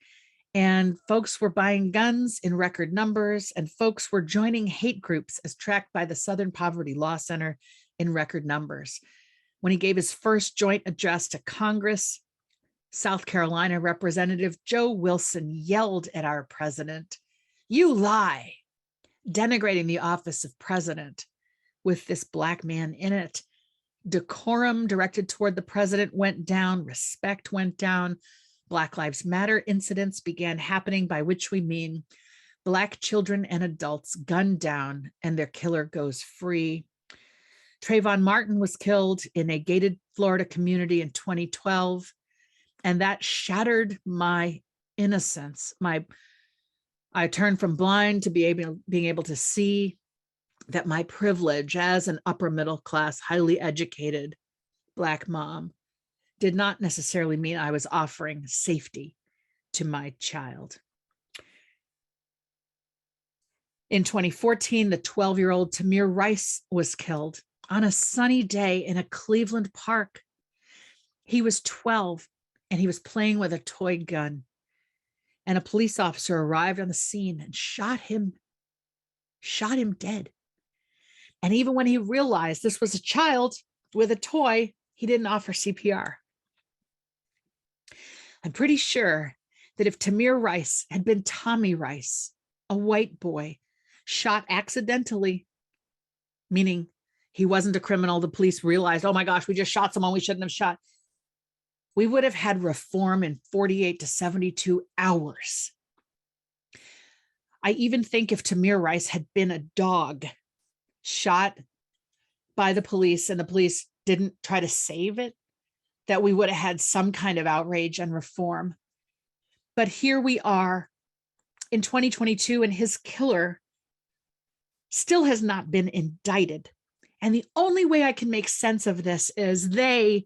and folks were buying guns in record numbers, and folks were joining hate groups as tracked by the Southern Poverty Law Center in record numbers. When he gave his first joint address to Congress, South Carolina Representative Joe Wilson yelled at our president, "You lie," denigrating the office of president with this Black man in it. Decorum directed toward the president went down, respect went down. Black Lives Matter incidents began happening, by which we mean Black children and adults gunned down and their killer goes free. Trayvon Martin was killed in a gated Florida community in 2012. And that shattered my innocence. I turned from blind to being able to see that my privilege as an upper middle class, highly educated Black mom did not necessarily mean I was offering safety to my child. In 2014, the 12-year-old Tamir Rice was killed on a sunny day in a Cleveland park. He was 12 and he was playing with a toy gun. And a police officer arrived on the scene and shot him dead. And even when he realized this was a child with a toy, he didn't offer CPR. I'm pretty sure that if Tamir Rice had been Tommy Rice, a white boy, shot accidentally, meaning he wasn't a criminal, the police realized, oh my gosh, we just shot someone we shouldn't have shot, we would have had reform in 48 to 72 hours. I even think if Tamir Rice had been a dog shot by the police and the police didn't try to save it, that we would have had some kind of outrage and reform. But here we are in 2022, and his killer still has not been indicted. And the only way I can make sense of this is they,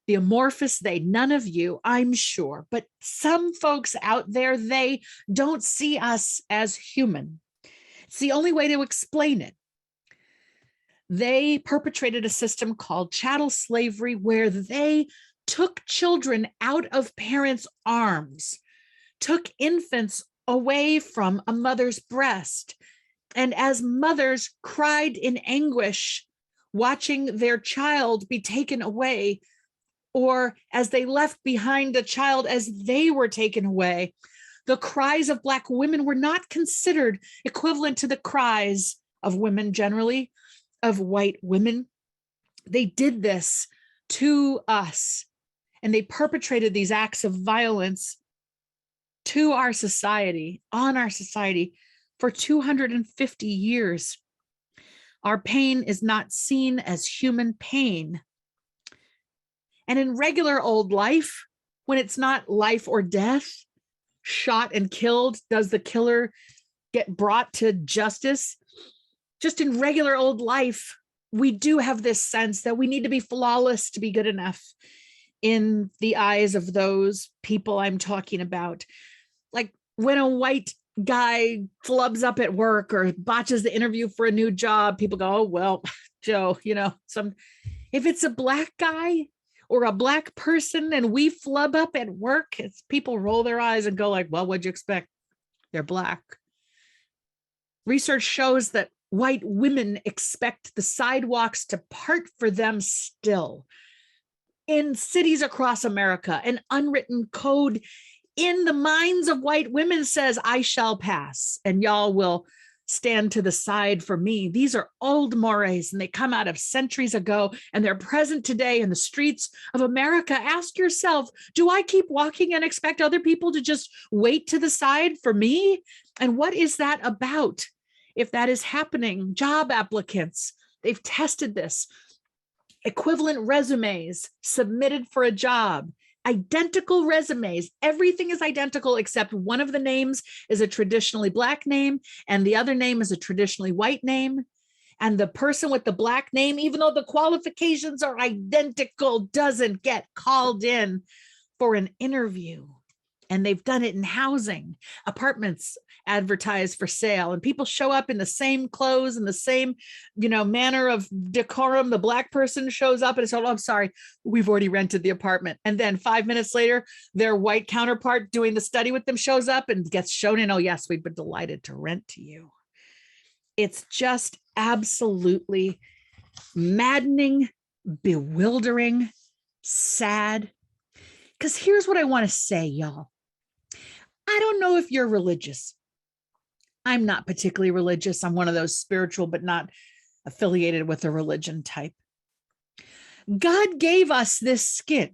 the amorphous they, none of you, I'm sure, but some folks out there, they don't see us as human. It's the only way to explain it. They perpetrated a system called chattel slavery where they took children out of parents' arms, took infants away from a mother's breast. And as mothers cried in anguish, watching their child be taken away, or as they left behind a child as they were taken away, the cries of Black women were not considered equivalent to the cries of women generally, of white women. They did this to us, and they perpetrated these acts of violence to our society, on our society, for 250 years. Our pain is not seen as human pain. And in regular old life, when it's not life or death, shot and killed, does the killer get brought to justice? Just in regular old life, we do have this sense that we need to be flawless to be good enough in the eyes of those people I'm talking about. Like when a white guy flubs up at work or botches the interview for a new job, people go, oh, well, Joe, if it's a Black guy or a Black person and we flub up at work, it's people roll their eyes and go like, well, what'd you expect? They're Black. Research shows that white women expect the sidewalks to part for them still. In cities across America, an unwritten code in the minds of white women says, I shall pass and y'all will stand to the side for me. These are old mores and they come out of centuries ago and they're present today in the streets of America. Ask yourself, do I keep walking and expect other people to just wait to the side for me? And what is that about? If that is happening, job applicants, they've tested this. Equivalent resumes submitted for a job, identical resumes. Everything is identical except one of the names is a traditionally Black name and the other name is a traditionally white name. And the person with the Black name, even though the qualifications are identical, doesn't get called in for an interview. And they've done it in housing, apartments advertised for sale, and people show up in the same clothes and the same, manner of decorum. The Black person shows up and it's, oh, I'm sorry, we've already rented the apartment. And then 5 minutes later, their white counterpart doing the study with them shows up and gets shown in, oh yes, we've been delighted to rent to you. It's just absolutely maddening, bewildering, sad. Because here's what I want to say, y'all. I don't know if you're religious. I'm not particularly religious. I'm one of those spiritual, but not affiliated with a religion type. God gave us this skin.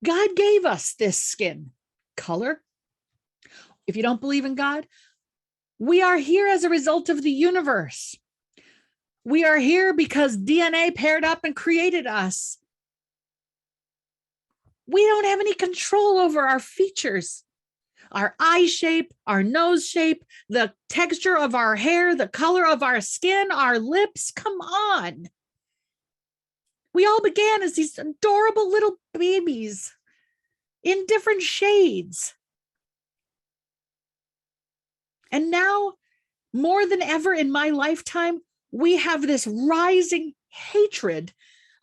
God gave us this skin color. If you don't believe in God, we are here as a result of the universe. We are here because DNA paired up and created us. We don't have any control over our features, our eye shape, our nose shape, the texture of our hair, the color of our skin, our lips. Come on. We all began as these adorable little babies in different shades. And now, more than ever in my lifetime, we have this rising hatred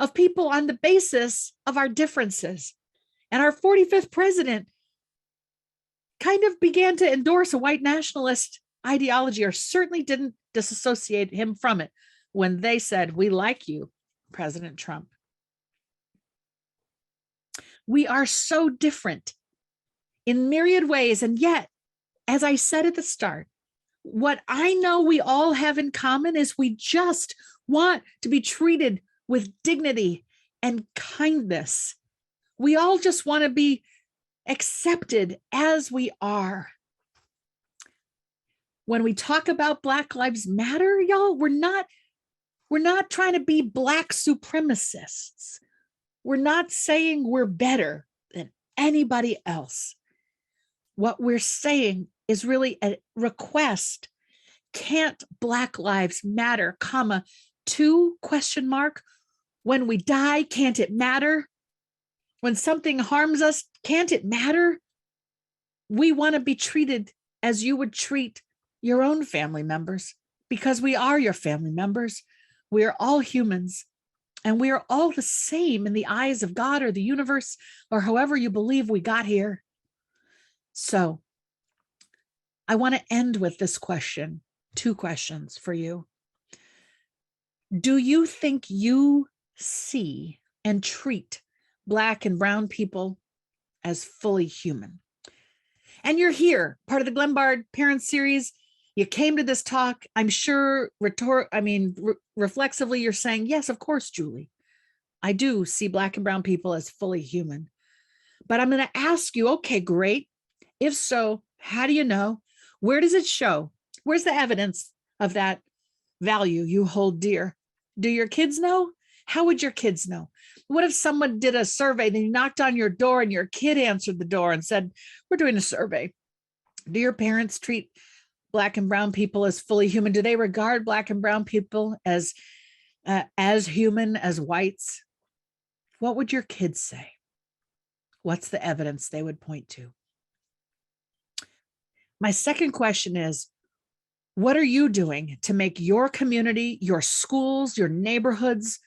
of people on the basis of our differences. And our 45th president kind of began to endorse a white nationalist ideology, or certainly didn't disassociate him from it when they said, we like you, President Trump. We are so different. in myriad ways. And yet, as I said at the start, what I know we all have in common is we just want to be treated with dignity and kindness. We all just want to be accepted as we are. When we talk about Black Lives Matter, y'all, we're not trying to be Black supremacists. We're not saying we're better than anybody else. What we're saying is really a request. Can't Black Lives Matter, comma, 2 question mark. When we die, can't it matter? When something harms us, can't it matter? We want to be treated as you would treat your own family members, because we are your family members. We are all humans, and we are all the same in the eyes of God or the universe, or however you believe we got here. So I want to end with this question, 2 questions for you. Do you think you see and treat Black and brown people as fully human? And you're here, part of the Glenbard Parents Series. You came to this talk. I'm sure reflexively, you're saying, yes, of course, Julie, I do see Black and brown people as fully human. But I'm going to ask you, okay, great. If so, how do you know? Where does it show? Where's the evidence of that value you hold dear? Do your kids know? How would your kids know? What if someone did a survey, then you knocked on your door and your kid answered the door and said, we're doing a survey. Do your parents treat Black and brown people as fully human? Do they regard Black and brown people as human as whites? What would your kids say? What's the evidence they would point to? My second question is, what are you doing to make your community, your schools, your neighborhoods,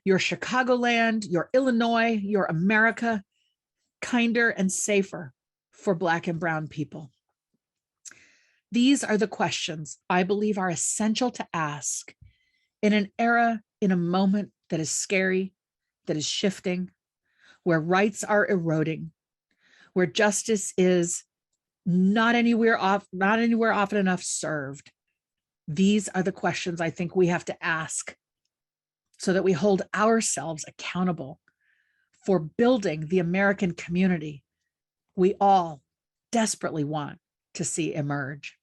your Chicagoland, your Illinois, your America kinder and safer for Black and brown people? These are the questions I believe are essential to ask in an era, in a moment that is scary, that is shifting, where rights are eroding, where justice is not anywhere often enough served. These are the questions I think we have to ask so that we hold ourselves accountable for building the American community we all desperately want to see emerge.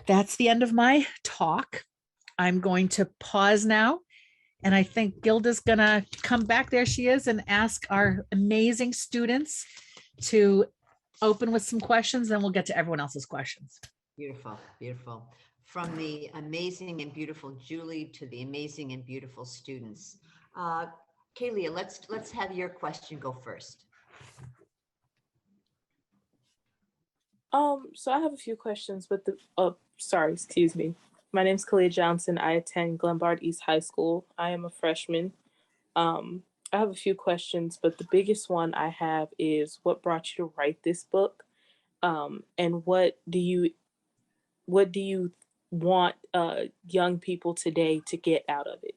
That's the end of my talk. I'm going to pause now, and I think Gilda's gonna come back, there she is, and ask our amazing students to open with some questions, then we'll get to everyone else's questions. Beautiful, beautiful. From the amazing and beautiful Julie to the amazing and beautiful students. Kaylia, let's have your question go first. So I have a few questions, but excuse me. My name's Kalia Johnson. I attend Glenbard East High School. I am a freshman. I have a few questions, but the biggest one I have is, what brought you to write this book? And what do you want young people today to get out of it?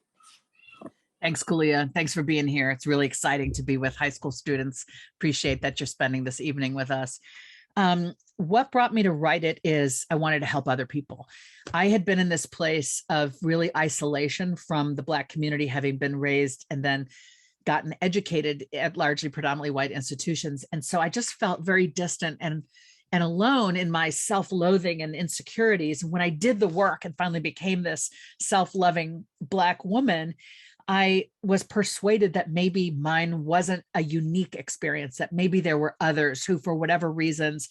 Thanks, Kalia. Thanks for being here. It's really exciting to be with high school students. Appreciate that you're spending this evening with us. What brought me to write it is I wanted to help other people. I had been in this place of really isolation from the Black community, having been raised and then gotten educated at largely predominantly white institutions. And so I just felt very distant and alone in my self-loathing and insecurities. When I did the work and finally became this self-loving Black woman, I was persuaded that maybe mine wasn't a unique experience, that maybe there were others who, for whatever reasons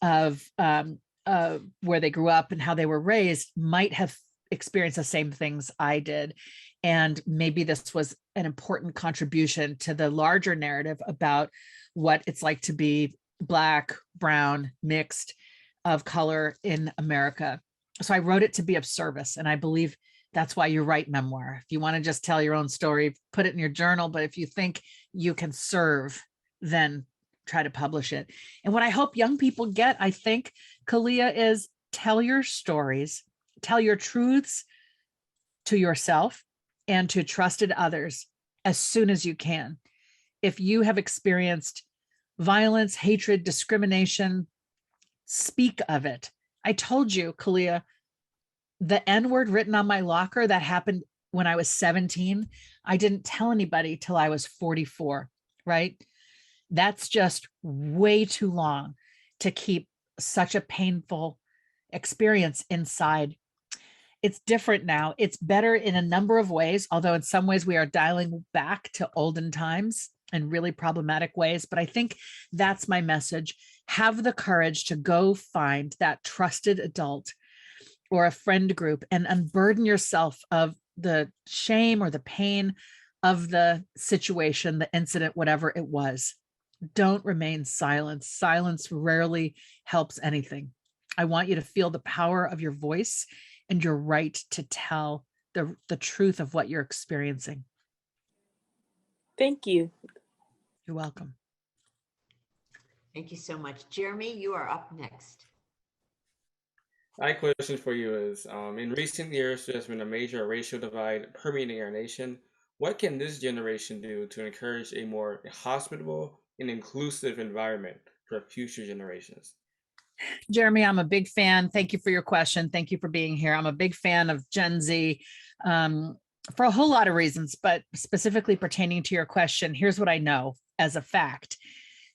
of where they grew up and how they were raised, might have experienced the same things I did. And maybe this was an important contribution to the larger narrative about what it's like to be Black, brown, mixed, of color in America. So I wrote it to be of service. And I believe that's why you write memoir. If you want to just tell your own story, put it in your journal. But if you think you can serve, then try to publish it. And what I hope young people get, I think, Kalia, is tell your stories, tell your truths to yourself and to trusted others as soon as you can. If you have experienced violence, hatred, discrimination, speak of it. I told you, Kalia, the N-word written on my locker, that happened when I was 17. I didn't tell anybody till I was 44, right? That's just way too long to keep such a painful experience inside. It's different now. It's better in a number of ways, although in some ways we are dialing back to olden times in really problematic ways. But I think that's my message. Have the courage to go find that trusted adult or a friend group and unburden yourself of the shame or the pain of the situation, the incident, whatever it was. Don't remain silent. Silence rarely helps anything. I want you to feel the power of your voice and your right to tell the truth of what you're experiencing. Thank you. You're welcome. Thank you so much. Jeremy, you are up next. My question for you is, in recent years, there's been a major racial divide permeating our nation. What can this generation do to encourage a more hospitable and inclusive environment for future generations? Jeremy, I'm a big fan. Thank you for your question. Thank you for being here. I'm a big fan of Gen Z for a whole lot of reasons, but specifically pertaining to your question, here's what I know as a fact.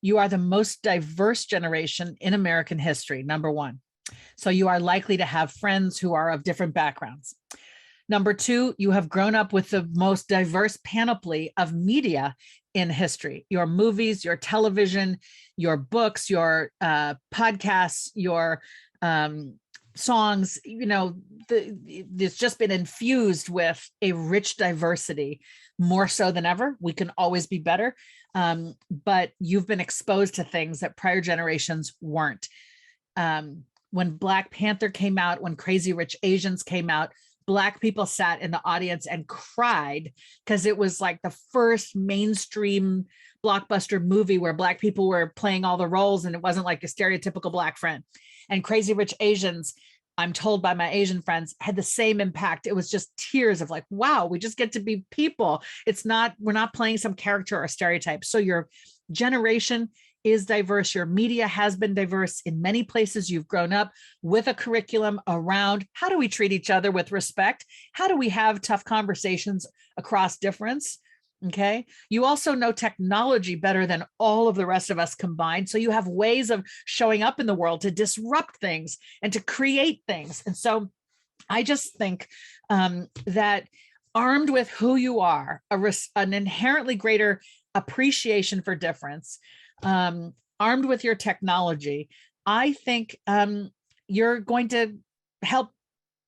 You are the most diverse generation in American history, number one. So you are likely to have friends who are of different backgrounds. Number two, you have grown up with the most diverse panoply of media in history. Your movies, your television, your books, your podcasts, your songs, it's just been infused with a rich diversity, more so than ever. We can always be better. But you've been exposed to things that prior generations weren't. When Black Panther came out, when Crazy Rich Asians came out, Black people sat in the audience and cried because it was like the first mainstream blockbuster movie where Black people were playing all the roles and it wasn't like a stereotypical Black friend. And Crazy Rich Asians, I'm told by my Asian friends, had the same impact. It was just tears of like, wow, we just get to be people. We're not playing some character or stereotype. So your generation is diverse. Your media has been diverse. In many places you've grown up with a curriculum around how do we treat each other with respect? How do we have tough conversations across difference? Okay. You also know technology better than all of the rest of us combined. So you have ways of showing up in the world to disrupt things and to create things. And so I just think that armed with who you are, an inherently greater appreciation for difference, armed with your technology, I think you're going to help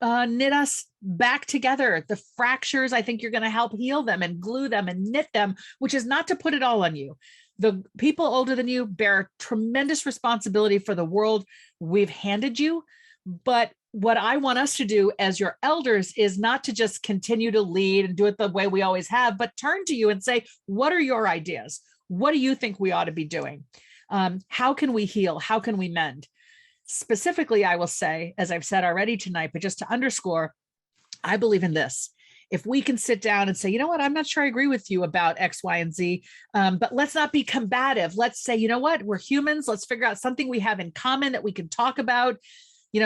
knit us back together. The fractures, I think you're going to help heal them and glue them and knit them, which is not to put it all on you. The people older than you bear tremendous responsibility for the world we've handed you. But what I want us to do as your elders is not to just continue to lead and do it the way we always have, but turn to you and say, what are your ideas? What do you think we ought to be doing? How can we heal? How can we mend? Specifically, I will say, as I've said already tonight, but just to underscore, I believe in this. If we can sit down and say, you know what, I'm not sure I agree with you about X, Y, and Z, but let's not be combative. Let's say, you know what, we're humans. Let's figure out something we have in common that we can talk about,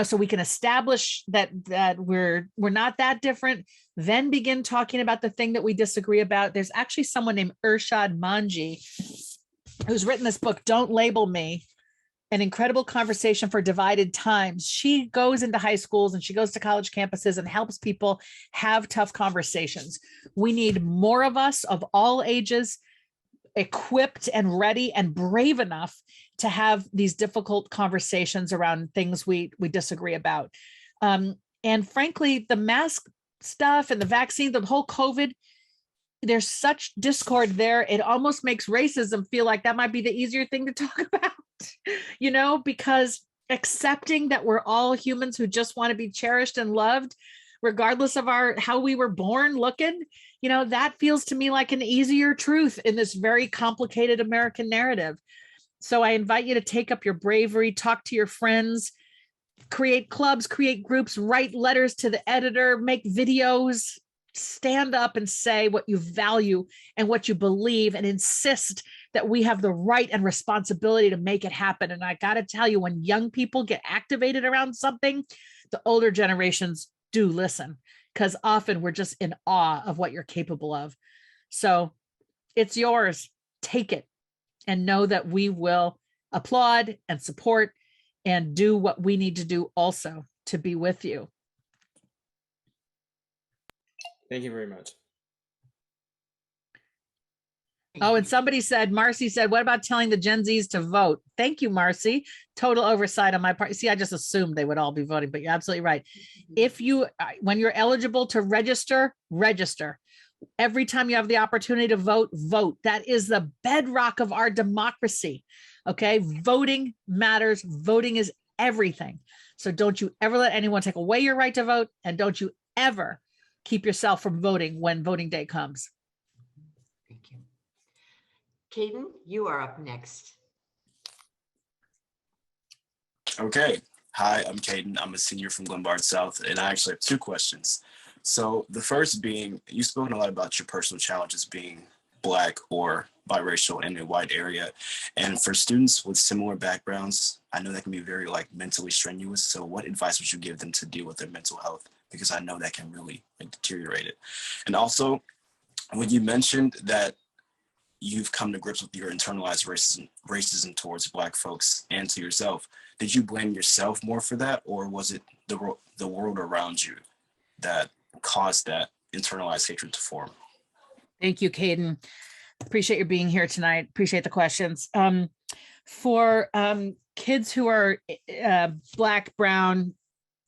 so we can establish that we're not that different, then begin talking about the thing that we disagree about. There's actually someone named Irshad Manji who's written this book, Don't Label Me, an incredible conversation for divided times. She goes into high schools and she goes to college campuses and helps people have tough conversations. We need more of us of all ages, equipped and ready and brave enough to have these difficult conversations around things we disagree about. And frankly, the mask stuff and the vaccine, the whole COVID, there's such discord there. It almost makes racism feel like that might be the easier thing to talk about, because accepting that we're all humans who just want to be cherished and loved, regardless of how we were born looking, that feels to me like an easier truth in this very complicated American narrative. So I invite you to take up your bravery, talk to your friends, create clubs, create groups, write letters to the editor, make videos, stand up and say what you value and what you believe, and insist that we have the right and responsibility to make it happen. And I got to tell you, when young people get activated around something, the older generations do listen, because often we're just in awe of what you're capable of. So it's yours. Take it and know that we will applaud and support and do what we need to do also to be with you. Thank you very much. Oh, and somebody said, Marcy said, what about telling the Gen Zs to vote? Thank you, Marcy. Total oversight on my part. See, I just assumed they would all be voting, but you're absolutely right. If you, when you're eligible to register, register. Every time you have the opportunity to vote, vote. That is the bedrock of our democracy. Okay. Voting matters. Voting is everything. So don't you ever let anyone take away your right to vote. And don't you ever keep yourself from voting when voting day comes. Thank you. Caden, you are up next. Okay. Hi, I'm Caden. I'm a senior from Glenbard South, and I actually have two questions. So the first being, you've spoken a lot about your personal challenges being Black or biracial in a wide area. And for students with similar backgrounds, I know that can be very mentally strenuous. So what advice would you give them to deal with their mental health? Because I know that can really deteriorate it. And also, when you mentioned that you've come to grips with your internalized racism towards Black folks and to yourself, did you blame yourself more for that, or was it the world around you that caused that internalized hatred to form? Thank you, Caden. Appreciate your being here tonight. Appreciate the questions. For kids who are Black, brown,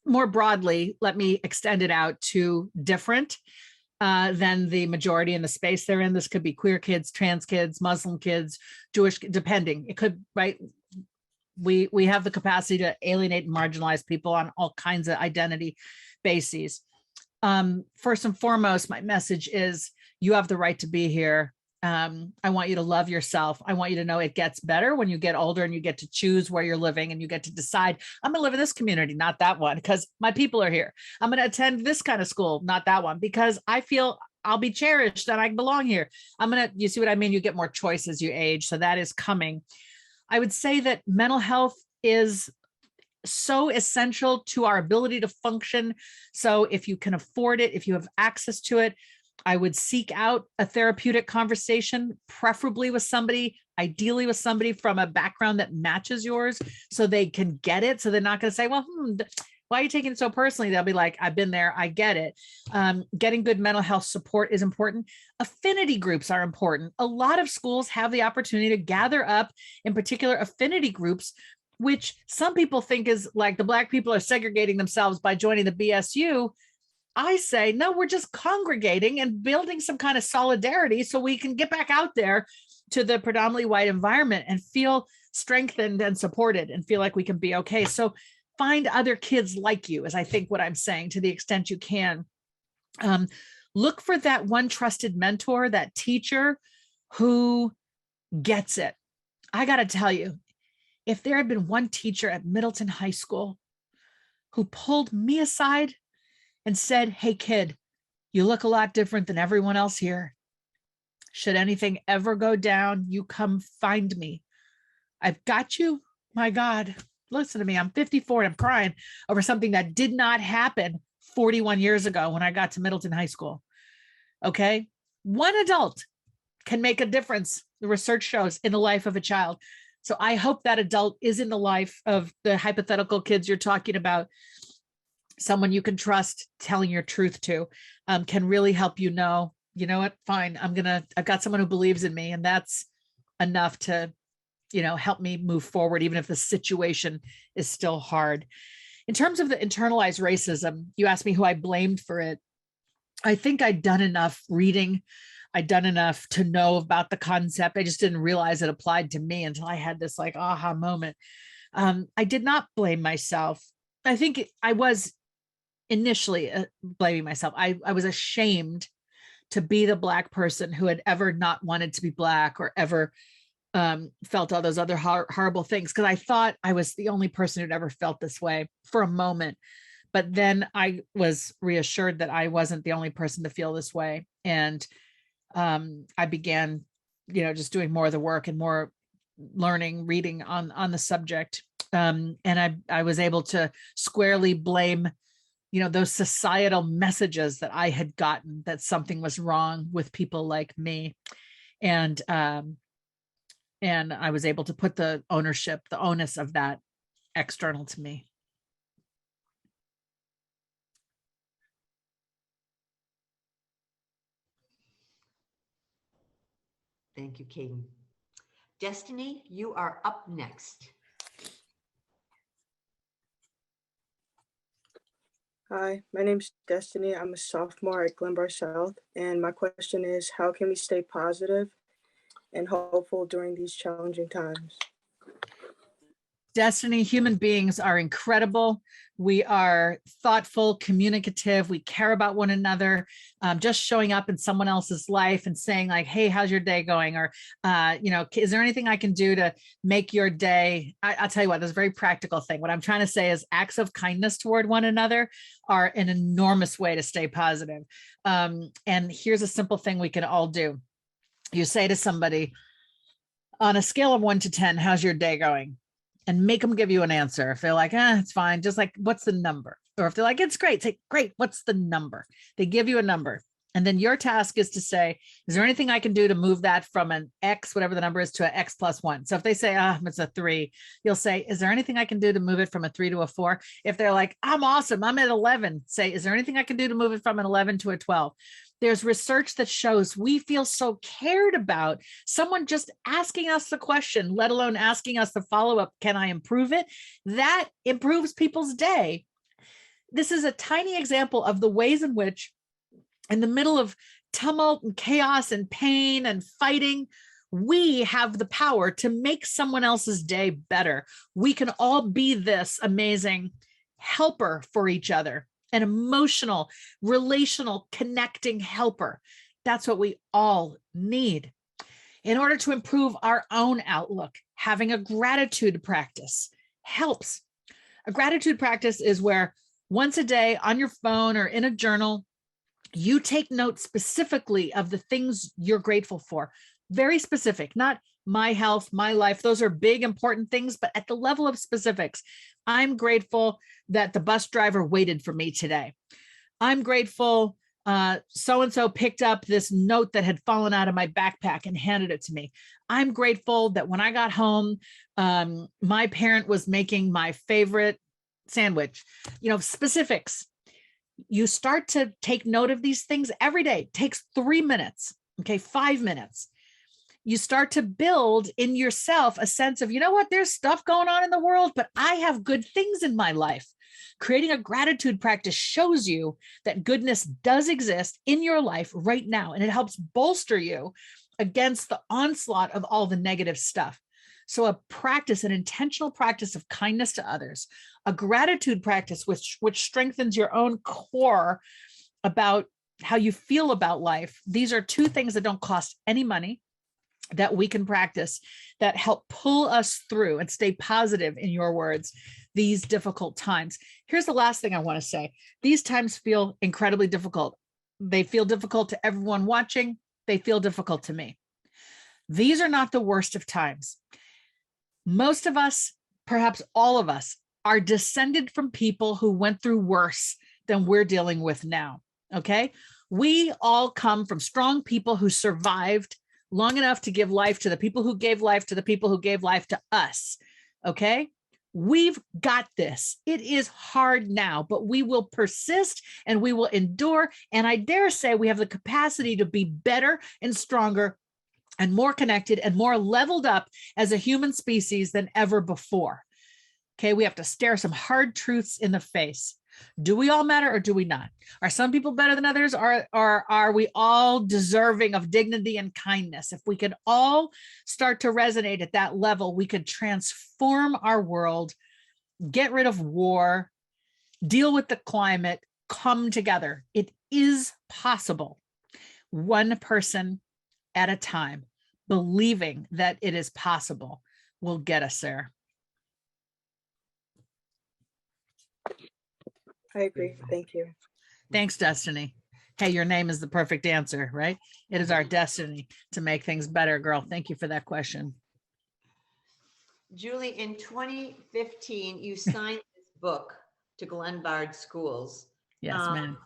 more broadly, let me extend it out to different than the majority in the space they're in. This could be queer kids, trans kids, Muslim kids, Jewish, depending. It could, right? We have the capacity to alienate and marginalize people on all kinds of identity bases. First and foremost, my message is you have the right to be here. I want you to love yourself. I want you to know it gets better when you get older and you get to choose where you're living and you get to decide, I'm going to live in this community, not that one, because my people are here. I'm going to attend this kind of school, not that one, because I feel I'll be cherished and I belong here. You see what I mean? You get more choice as you age. So that is coming. I would say that mental health is so essential to our ability to function. So if you can afford it, if you have access to it, I would seek out a therapeutic conversation, preferably with somebody, ideally with somebody from a background that matches yours so they can get it. So they're not going to say, well, why are you taking it so personally? They'll be like, I've been there, I get it. Getting good mental health support is important. Affinity groups are important. A lot of schools have the opportunity to gather up, in particular, affinity groups, which some people think is like the Black people are segregating themselves by joining the BSU. I say, no, we're just congregating and building some kind of solidarity so we can get back out there to the predominantly white environment and feel strengthened and supported and feel like we can be okay. So find other kids like you, is I think what I'm saying, to the extent you can. Look for that one trusted mentor, that teacher who gets it. I got to tell you, if there had been one teacher at Middleton High School who pulled me aside and said, hey, kid, you look a lot different than everyone else here. Should anything ever go down, you come find me. I've got you. My God, listen to me. I'm 54 and I'm crying over something that did not happen 41 years ago when I got to Middleton High School. Okay. One adult can make a difference, the research shows, in the life of a child. So I hope that adult is in the life of the hypothetical kids you're talking about. Someone you can trust, telling your truth to, can really help you know what, fine, I've got someone who believes in me, and that's enough to, help me move forward, even if the situation is still hard. In terms of the internalized racism, you asked me who I blamed for it. I think I'd done enough reading. I'd done enough to know about the concept. I just didn't realize it applied to me until I had this aha moment. I did not blame myself. I think I was initially blaming myself. I was ashamed to be the Black person who had ever not wanted to be Black or ever felt all those other horrible things, because I thought I was the only person who'd ever felt this way for a moment. But then I was reassured that I wasn't the only person to feel this way. And I began just doing more of the work and more learning, reading on the subject. And I was able to squarely blame, those societal messages that I had gotten that something was wrong with people like me. And I was able to put the onus of that external to me. Thank you, Caden. Destiny, you are up next. Hi, my name's Destiny. I'm a sophomore at Glenbard South, and my question is, how can we stay positive and hopeful during these challenging times? Destiny, human beings are incredible. We are thoughtful, communicative. We care about one another. Just showing up in someone else's life and saying like, hey, how's your day going? Or, is there anything I can do to make your day? I'll tell you what, there's a very practical thing. What I'm trying to say is acts of kindness toward one another are an enormous way to stay positive. And here's a simple thing we can all do. You say to somebody, on a scale of 1 to 10, how's your day going? And make them give you an answer. If they're like, it's fine, just like, what's the number? Or if they're like, it's great, say, great, what's the number? They give you a number. And then your task is to say, is there anything I can do to move that from an X, whatever the number is, to an X plus 1? So if they say, it's a 3, you'll say, is there anything I can do to move it from a 3 to a 4? If they're like, I'm awesome, I'm at 11, say, is there anything I can do to move it from an 11 to a 12? There's research that shows we feel so cared about. Someone just asking us the question, let alone asking us the follow-up, can I improve it? That improves people's day. This is a tiny example of the ways in which, in the middle of tumult and chaos and pain and fighting, we have the power to make someone else's day better. We can all be this amazing helper for each other. An emotional, relational, connecting helper. That's what we all need. In order to improve our own outlook, having a gratitude practice helps. A gratitude practice is where once a day on your phone or in a journal, you take note specifically of the things you're grateful for. Very specific, not my health, my life. Those are big, important things, but at the level of specifics. I'm grateful that the bus driver waited for me today. I'm grateful so-and-so picked up this note that had fallen out of my backpack and handed it to me. I'm grateful that when I got home, my parent was making my favorite sandwich. Specifics. You start to take note of these things every day. It takes 3 minutes, 5 minutes. You start to build in yourself a sense of, there's stuff going on in the world, but I have good things in my life. Creating a gratitude practice shows you that goodness does exist in your life right now, and it helps bolster you against the onslaught of all the negative stuff. So an intentional practice of kindness to others, a gratitude practice which strengthens your own core about how you feel about life. These are 2 things that don't cost any money, that we can practice, that help pull us through and stay positive, in your words, these difficult times. Here's the last thing I want to say. These times feel incredibly difficult. They feel difficult to everyone watching. They feel difficult to me. These are not the worst of times. Most of us, perhaps all of us, are descended from people who went through worse than we're dealing with now. Okay? We all come from strong people who survived long enough to give life to the people who gave life to the people who gave life to us. Okay? We've got this. It is hard now, but we will persist and we will endure. And I dare say we have the capacity to be better and stronger and more connected and more leveled up as a human species than ever before. Okay, we have to stare some hard truths in the face. Do we all matter or do we not? Are some people better than others? Or are we all deserving of dignity and kindness? If we could all start to resonate at that level, we could transform our world, get rid of war, deal with the climate, come together. It is possible. One person at a time, believing that it is possible will get us there. I agree. Thank you. Thanks, Destiny. Hey, your name is the perfect answer, right? It is our destiny to make things better, girl. Thank you for that question. Julie, in 2015, you signed this book to Glenbard Schools. Yes, ma'am.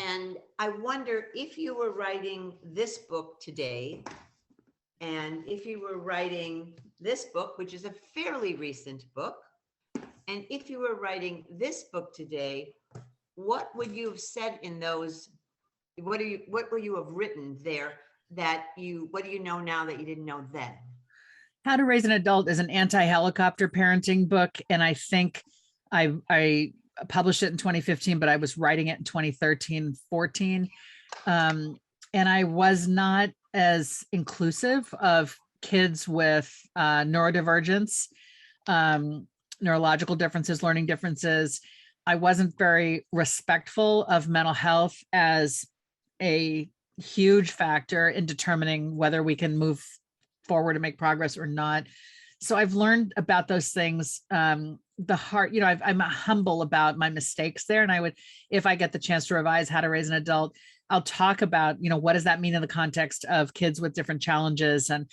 And I wonder if you were writing this book today, and if you were writing this book, which is a fairly recent book, and if you were writing this book today, what would you have said in those? What would you have written there what do you know now that you didn't know then? How to Raise an Adult is an anti-helicopter parenting book. And I think I published it in 2015, but I was writing it in 2013, 14. And I was not as inclusive of kids with neurodivergence, neurological differences, learning differences. I wasn't very respectful of mental health as a huge factor in determining whether we can move forward and make progress or not. So I've learned about those things. The heart, I'm humble about my mistakes there. And I would, if I get the chance to revise How to Raise an Adult, I'll talk about, what does that mean in the context of kids with different challenges and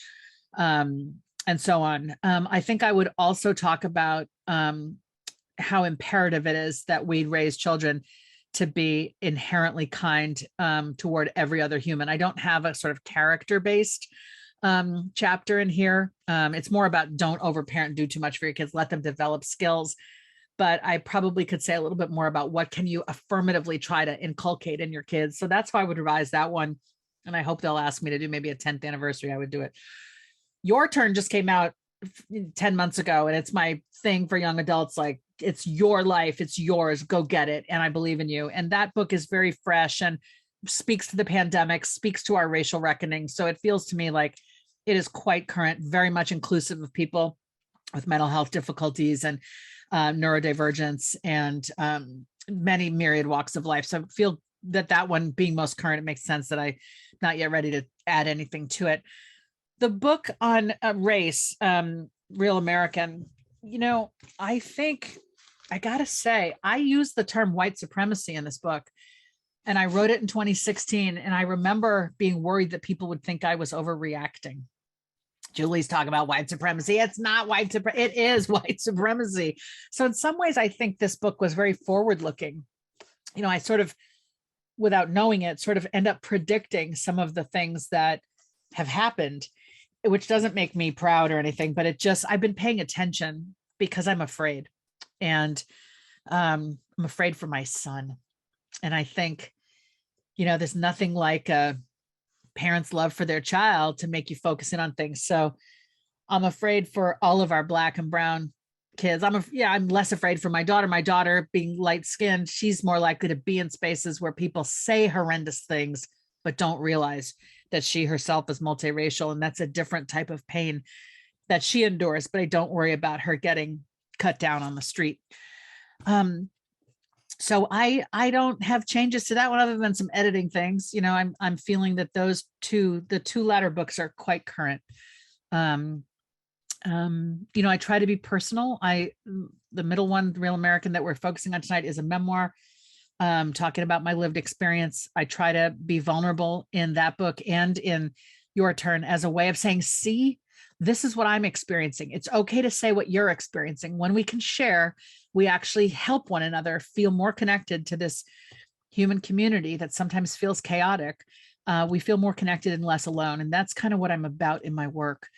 so on. I think I would also talk about how imperative it is that we raise children to be inherently kind toward every other human. I don't have a sort of character-based chapter in here. It's more about don't overparent, do too much for your kids, let them develop skills. But I probably could say a little bit more about what can you affirmatively try to inculcate in your kids. So that's why I would revise that one. And I hope they'll ask me to do maybe a 10th anniversary. I would do it. Your Turn just came out 10 months ago. And it's my thing for young adults. Like, it's your life, it's yours, go get it. And I believe in you. And that book is very fresh and speaks to the pandemic, speaks to our racial reckoning. So it feels to me like it is quite current, very much inclusive of people with mental health difficulties and neurodivergence and many myriad walks of life. So I feel that one being most current, it makes sense that I'm not yet ready to add anything to it. The book on race, Real American, I think I gotta say, I used the term white supremacy in this book, and I wrote it in 2016. And I remember being worried that people would think I was overreacting. Julie's talking about white supremacy. It's not white supremacy. It is white supremacy. So in some ways, I think this book was very forward-looking. I sort of, without knowing it, sort of end up predicting some of the things that have happened, which doesn't make me proud or anything, but I've been paying attention because I'm afraid. And I'm afraid for my son. And I think, there's nothing like a parent's love for their child to make you focus in on things. So I'm afraid for all of our Black and brown kids. I'm less afraid for my daughter. My daughter being light skinned, she's more likely to be in spaces where people say horrendous things, but don't realize that she herself is multiracial. And that's a different type of pain that she endures, but I don't worry about her getting cut down on the street. So I don't have changes to that one other than some editing things. I'm feeling that the two latter books are quite current. I try to be personal. The middle one, Real American, that we're focusing on tonight is a memoir, talking about my lived experience. I try to be vulnerable in that book and in Your Turn as a way of saying, see, this is what I'm experiencing. It's okay to say what you're experiencing. When we can share, we actually help one another feel more connected to this human community that sometimes feels chaotic. We feel more connected and less alone. And that's kind of what I'm about in my work.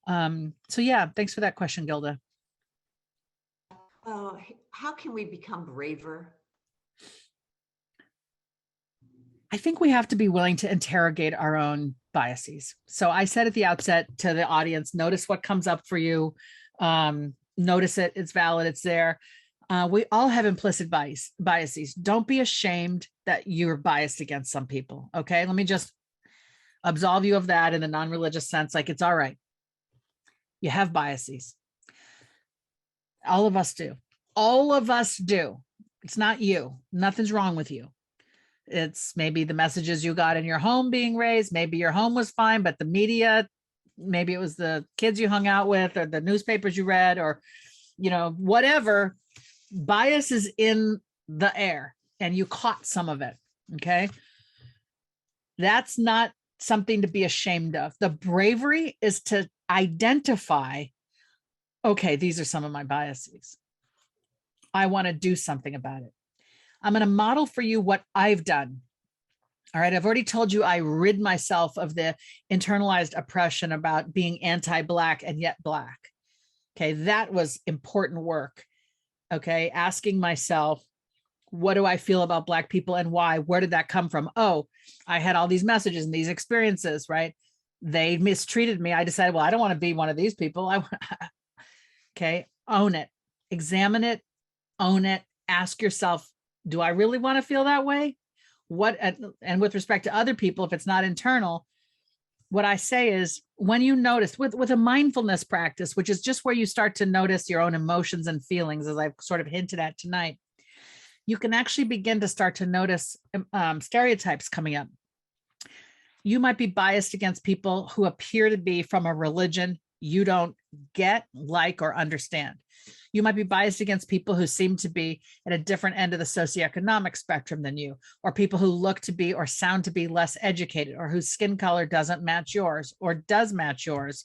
So yeah, thanks for that question, Gilda. How can we become braver? I think we have to be willing to interrogate our own biases. So I said at the outset to the audience, notice what comes up for you. Notice it, it's valid, it's there. We all have implicit biases. Don't be ashamed that you're biased against some people, okay? Let me just absolve you of that in the non-religious sense, like it's all right. You have biases. All of us do. All of us do. It's not you. Nothing's wrong with you. It's maybe the messages you got in your home being raised. Maybe your home was fine, but the media, maybe it was the kids you hung out with or the newspapers you read or, whatever. Bias is in the air and you caught some of it. Okay. That's not something to be ashamed of. The bravery is to identify, okay, these are some of my biases. I want to do something about it. I'm going to model for you what I've done. All right, I've already told you I rid myself of the internalized oppression about being anti-Black and yet Black. Okay, that was important work. Okay, asking myself, what do I feel about Black people and why? Where did that come from? Oh, I had all these messages and these experiences, right? They mistreated me. I decided, well, I don't want to be one of these people. Okay, own it, examine it, own it, ask yourself, do I really want to feel that way? And with respect to other people, if it's not internal, what I say is when you notice with a mindfulness practice, which is just where you start to notice your own emotions and feelings, as I've sort of hinted at tonight, you can actually begin to start to notice stereotypes coming up. You might be biased against people who appear to be from a religion you don't get, like, or understand. You might be biased against people who seem to be at a different end of the socioeconomic spectrum than you, or people who look to be or sound to be less educated, or whose skin color doesn't match yours or does match yours,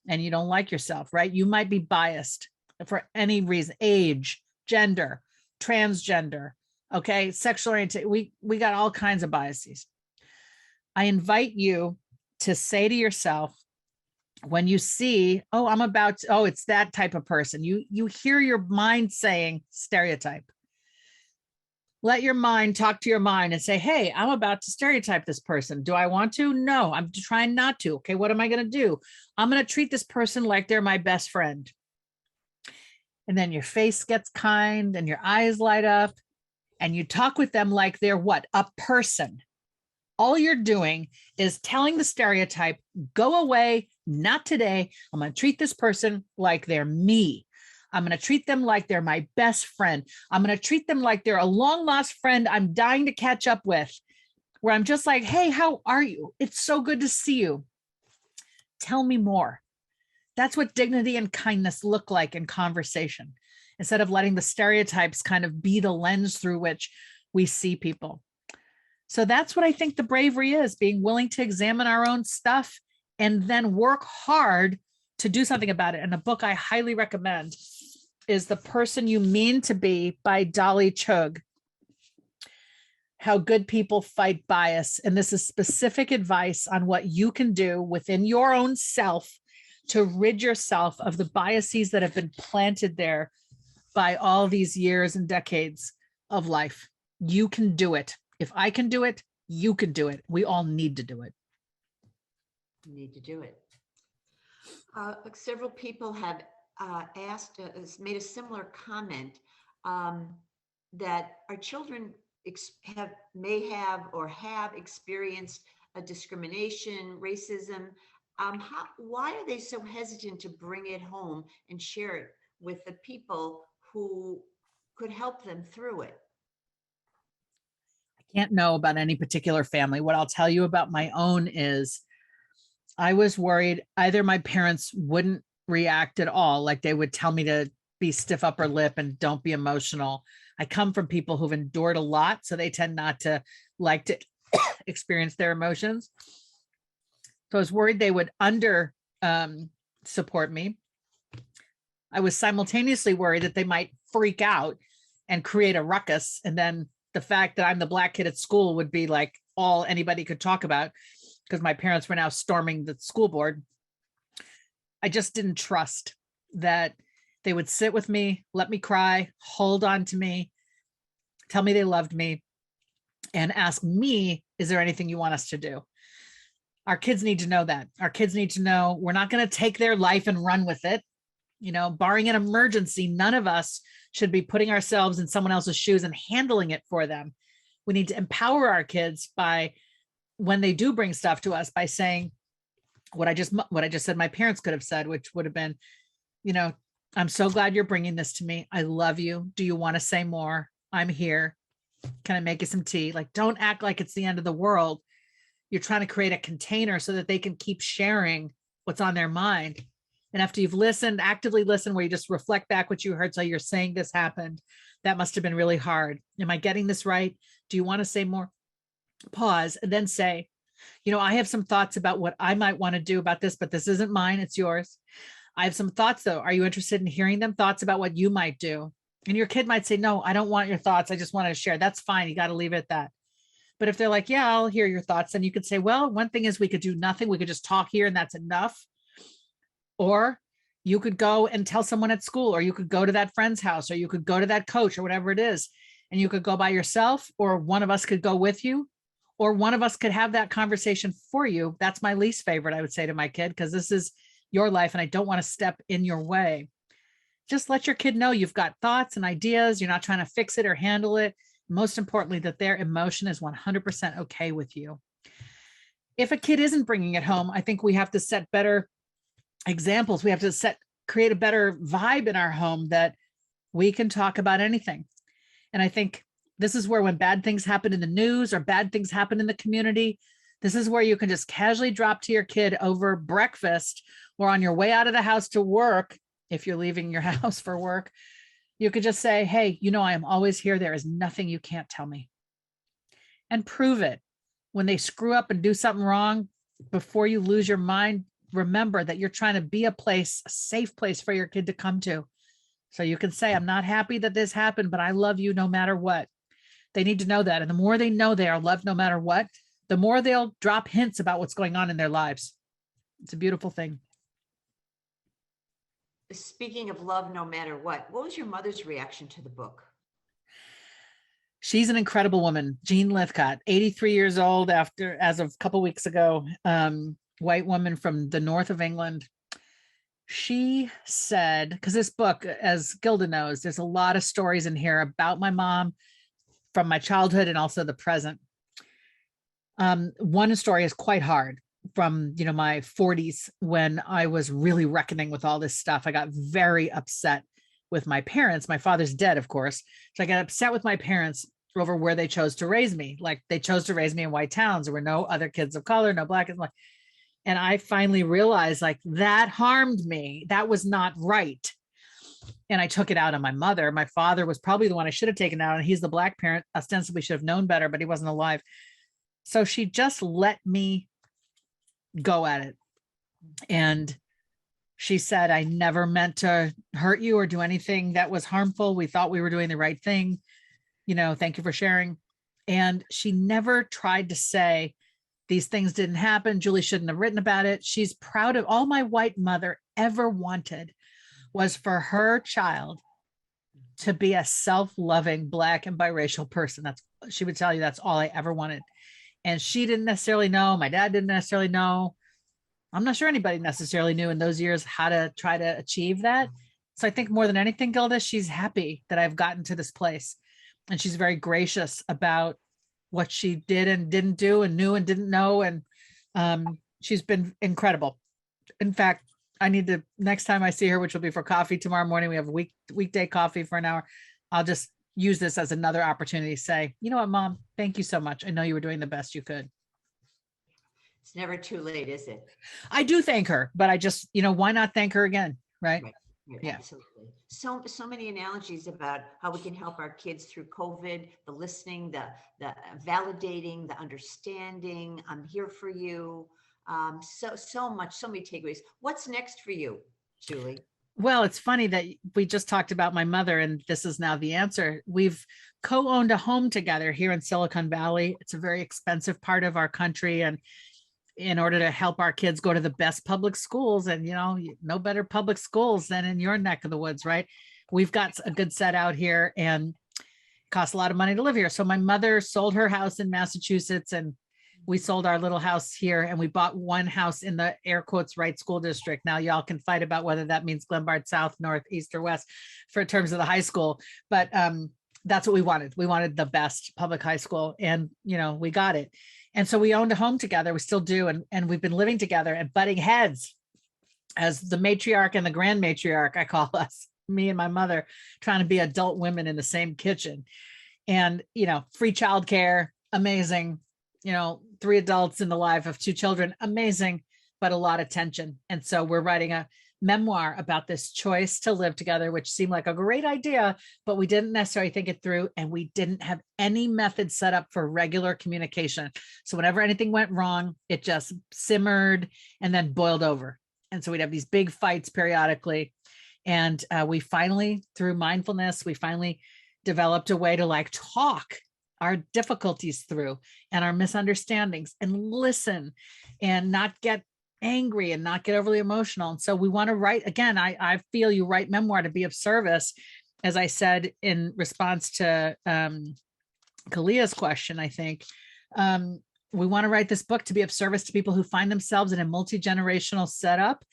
and you don't like yourself, right? You might be biased for any reason, age, gender, transgender, okay, sexual orientation. We got all kinds of biases. I invite you to say to yourself, when you see, oh, it's that type of person, you hear your mind saying stereotype. Let your mind talk to your mind and say, hey, I'm about to stereotype this person. Do I want to? No, I'm trying not to. Okay, what am I going to do? I'm going to treat this person like they're my best friend. And then your face gets kind and your eyes light up and you talk with them like they're what? A person. All you're doing is telling the stereotype, go away, not today. I'm going to treat this person like they're me. I'm going to treat them like they're my best friend. I'm going to treat them like they're a long lost friend I'm dying to catch up with, where I'm just like, hey, how are you? It's so good to see you. Tell me more. That's what dignity and kindness look like in conversation, instead of letting the stereotypes kind of be the lens through which we see people. So that's what I think the bravery is, being willing to examine our own stuff and then work hard to do something about it. And the book I highly recommend is The Person You Mean to Be by Dolly Chugh. How Good People Fight Bias. And this is specific advice on what you can do within your own self to rid yourself of the biases that have been planted there by all these years and decades of life. You can do it. If I can do it, you can do it. We all need to do it. Need to do it. Several people have made a similar comment that our children may have experienced a discrimination, racism. Why are they so hesitant to bring it home and share it with the people who could help them through it? Can't know about any particular family. What I'll tell you about my own is I was worried either my parents wouldn't react at all, like they would tell me to be stiff upper lip and don't be emotional. I come from people who've endured a lot, so they tend not to like to experience their emotions. So I was worried they would under support me. I was simultaneously worried that they might freak out and create a ruckus, and then the fact that I'm the Black kid at school would be like all anybody could talk about, because my parents were now storming the school board. I just didn't trust that they would sit with me, let me cry, hold on to me, tell me they loved me, and ask me, is there anything you want us to do? Our kids need to know that. Our kids need to know we're not going to take their life and run with it. You know, barring an emergency, none of us should be putting ourselves in someone else's shoes and handling it for them. We need to empower our kids by, when they do bring stuff to us, by saying what I just said my parents could have said, which would have been, you know, I'm so glad you're bringing this to me. I love you. Do you want to say more? I'm here. Can I make you some tea? Like, don't act like it's the end of the world. You're trying to create a container so that they can keep sharing what's on their mind. And after you've listened, actively listen, where you just reflect back what you heard. So you're saying this happened. That must have been really hard. Am I getting this right? Do you want to say more? Pause and then say, I have some thoughts about what I might want to do about this, but this isn't mine, it's yours. I have some thoughts though. Are you interested in hearing them? Thoughts about what you might do? And your kid might say, no, I don't want your thoughts. I just want to share. That's fine. You got to leave it at that. But if they're like, yeah, I'll hear your thoughts, then you could say, well, one thing is we could do nothing. We could just talk here and that's enough. Or you could go and tell someone at school, or you could go to that friend's house, or you could go to that coach or whatever it is. And you could go by yourself, or one of us could go with you, or one of us could have that conversation for you. That's my least favorite, I would say to my kid, because this is your life and I don't want to step in your way. Just let your kid know you've got thoughts and ideas. You're not trying to fix it or handle it. Most importantly, that their emotion is 100% okay with you. If a kid isn't bringing it home, I think we have to set better examples. We have to create a better vibe in our home that we can talk about anything. And I think this is where, when bad things happen in the news or bad things happen in the community, this is where you can just casually drop to your kid over breakfast or on your way out of the house to work. If you're leaving your house for work, you could just say, hey, I am always here. There is nothing you can't tell me. And prove it. When they screw up and do something wrong, before you lose your mind, remember that you're trying to be a safe place for your kid to come to. So you can say, I'm not happy that this happened, but I love you no matter what. They need to know that. And the more they know they are loved no matter what, the more they'll drop hints about what's going on in their lives. It's a beautiful thing. Speaking of love no matter what was your mother's reaction to the book? She's an incredible woman. Jean Lythcott, 83 years old as of a couple weeks ago, white woman from the north of England. She said, because this book, as Gilda knows, there's a lot of stories in here about my mom from my childhood and also the present. One story is quite hard from, my 40s, when I was really reckoning with all this stuff. I got very upset with my parents. My father's dead, of course. So I got upset with my parents over where they chose to raise me. Like, they chose to raise me in white towns. There were no other kids of color, no black. And I finally realized, like, that harmed me. That was not right. And I took it out on my mother. My father was probably the one I should have taken out. And he's the black parent, ostensibly should have known better, but he wasn't alive. So she just let me go at it. And she said, I never meant to hurt you or do anything that was harmful. We thought we were doing the right thing. Thank you for sharing. And she never tried to say, these things didn't happen. Julie shouldn't have written about it. She's proud of all my white mother ever wanted was for her child to be a self-loving Black and biracial person. She would tell you that's all I ever wanted. And she didn't necessarily know. My dad didn't necessarily know. I'm not sure anybody necessarily knew in those years how to try to achieve that. So I think more than anything, Gilda, she's happy that I've gotten to this place. And she's very gracious about what she did and didn't do and knew and didn't know. And she's been incredible. In fact, I need to, next time I see her, which will be for coffee tomorrow morning, we have a weekday coffee for an hour. I'll just use this as another opportunity to say, you know what, Mom, thank you so much. I know you were doing the best you could. It's never too late, is it? I do thank her, but I just, why not thank her again? Right. Yeah, absolutely. So many analogies about how we can help our kids through COVID, the listening, the validating, the understanding. I'm here for you. So many takeaways. What's next for you, Julie? Well, it's funny that we just talked about my mother, and this is now the answer. We've co-owned a home together here in Silicon Valley. It's a very expensive part of our country, and in order to help our kids go to the best public schools, and no better public schools than in your neck of the woods, right? We've got a good set out here, and it costs a lot of money to live here. So my mother sold her house in Massachusetts, and we sold our little house here, and we bought one house in the air quotes right school district. Now y'all can fight about whether that means Glenbard South, North, East, or West for terms of the high school, but that's what we wanted. We wanted the best public high school, and we got it. And so we owned a home together. We still do. And we've been living together and butting heads as the matriarch and the grand matriarch, I call us, me and my mother, trying to be adult women in the same kitchen. And, free childcare, amazing. 3 adults in the life of 2 children, amazing, but a lot of tension. And so we're writing a memoir about this choice to live together, which seemed like a great idea, but we didn't necessarily think it through, and we didn't have any method set up for regular communication. So whenever anything went wrong, it just simmered and then boiled over. And so we'd have these big fights periodically. And we finally, through mindfulness, we finally developed a way to like talk our difficulties through and our misunderstandings and listen and not get angry and not get overly emotional. And so we want to write, again, I feel you write memoir to be of service. As I said in response to Kalia's question, I think we want to write this book to be of service to people who find themselves in a multi-generational setup,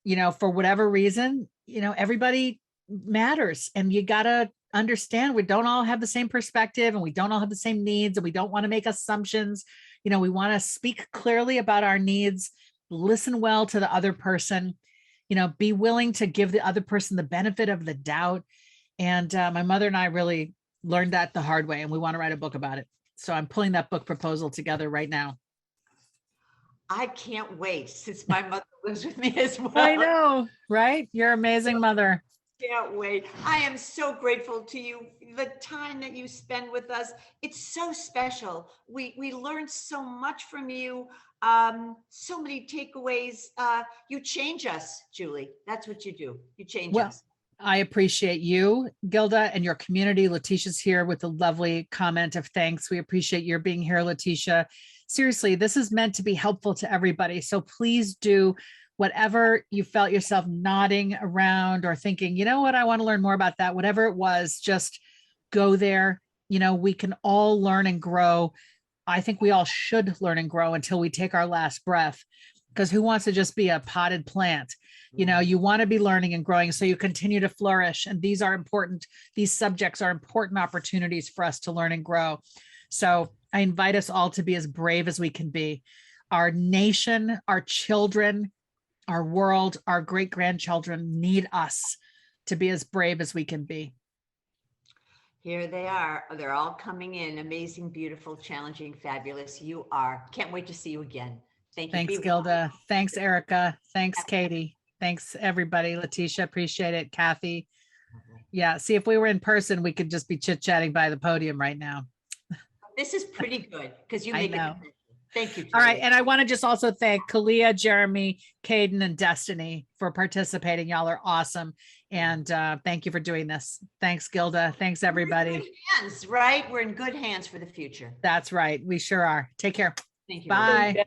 you know, for whatever reason. You know, everybody matters, and you got to understand we don't all have the same perspective, and we don't all have the same needs, and we don't want to make assumptions. You know, we want to speak clearly about our needs, listen well to the other person, you know, be willing to give the other person the benefit of the doubt. And my mother and I really learned that the hard way, and we want to write a book about it. So I'm pulling that book proposal together right now. I can't wait, since my mother lives with me as well. I know, right? You're an amazing mother. Can't wait. I am so grateful to you. The time that you spend with us, it's so special. We learned so much from you. So many takeaways. You change us, Julie. That's what you do. You change us. I appreciate you, Gilda, and your community. Letitia's here with a lovely comment of thanks. We appreciate your being here, Letitia. Seriously, this is meant to be helpful to everybody. So please do whatever you felt yourself nodding around or thinking, you know what, I want to learn more about that. Whatever it was, just go there. You know, we can all learn and grow. I think we all should learn and grow until we take our last breath, because who wants to just be a potted plant? You know, you want to be learning and growing so you continue to flourish. And these are important. These subjects are important opportunities for us to learn and grow. So I invite us all to be as brave as we can be. Our nation, our children, our world, our great-grandchildren need us to be as brave as we can be. Here they are. They're all coming in. Amazing, beautiful, challenging, fabulous. You are. Can't wait to see you again. Thank you. Thanks, Gilda. Thanks, Erica. Thanks, Katie. Thanks, everybody. Letitia, appreciate it. Kathy. Yeah, see, if we were in person, we could just be chit-chatting by the podium right now. This is pretty good because you make it. Thank you. Julie. All right. And I want to just also thank Kalia, Jeremy, Caden, and Destiny for participating. Y'all are awesome. And thank you for doing this. Thanks, Gilda. Thanks, everybody. We're in good hands, right? We're in good hands for the future. That's right. We sure are. Take care. Thank you. Bye.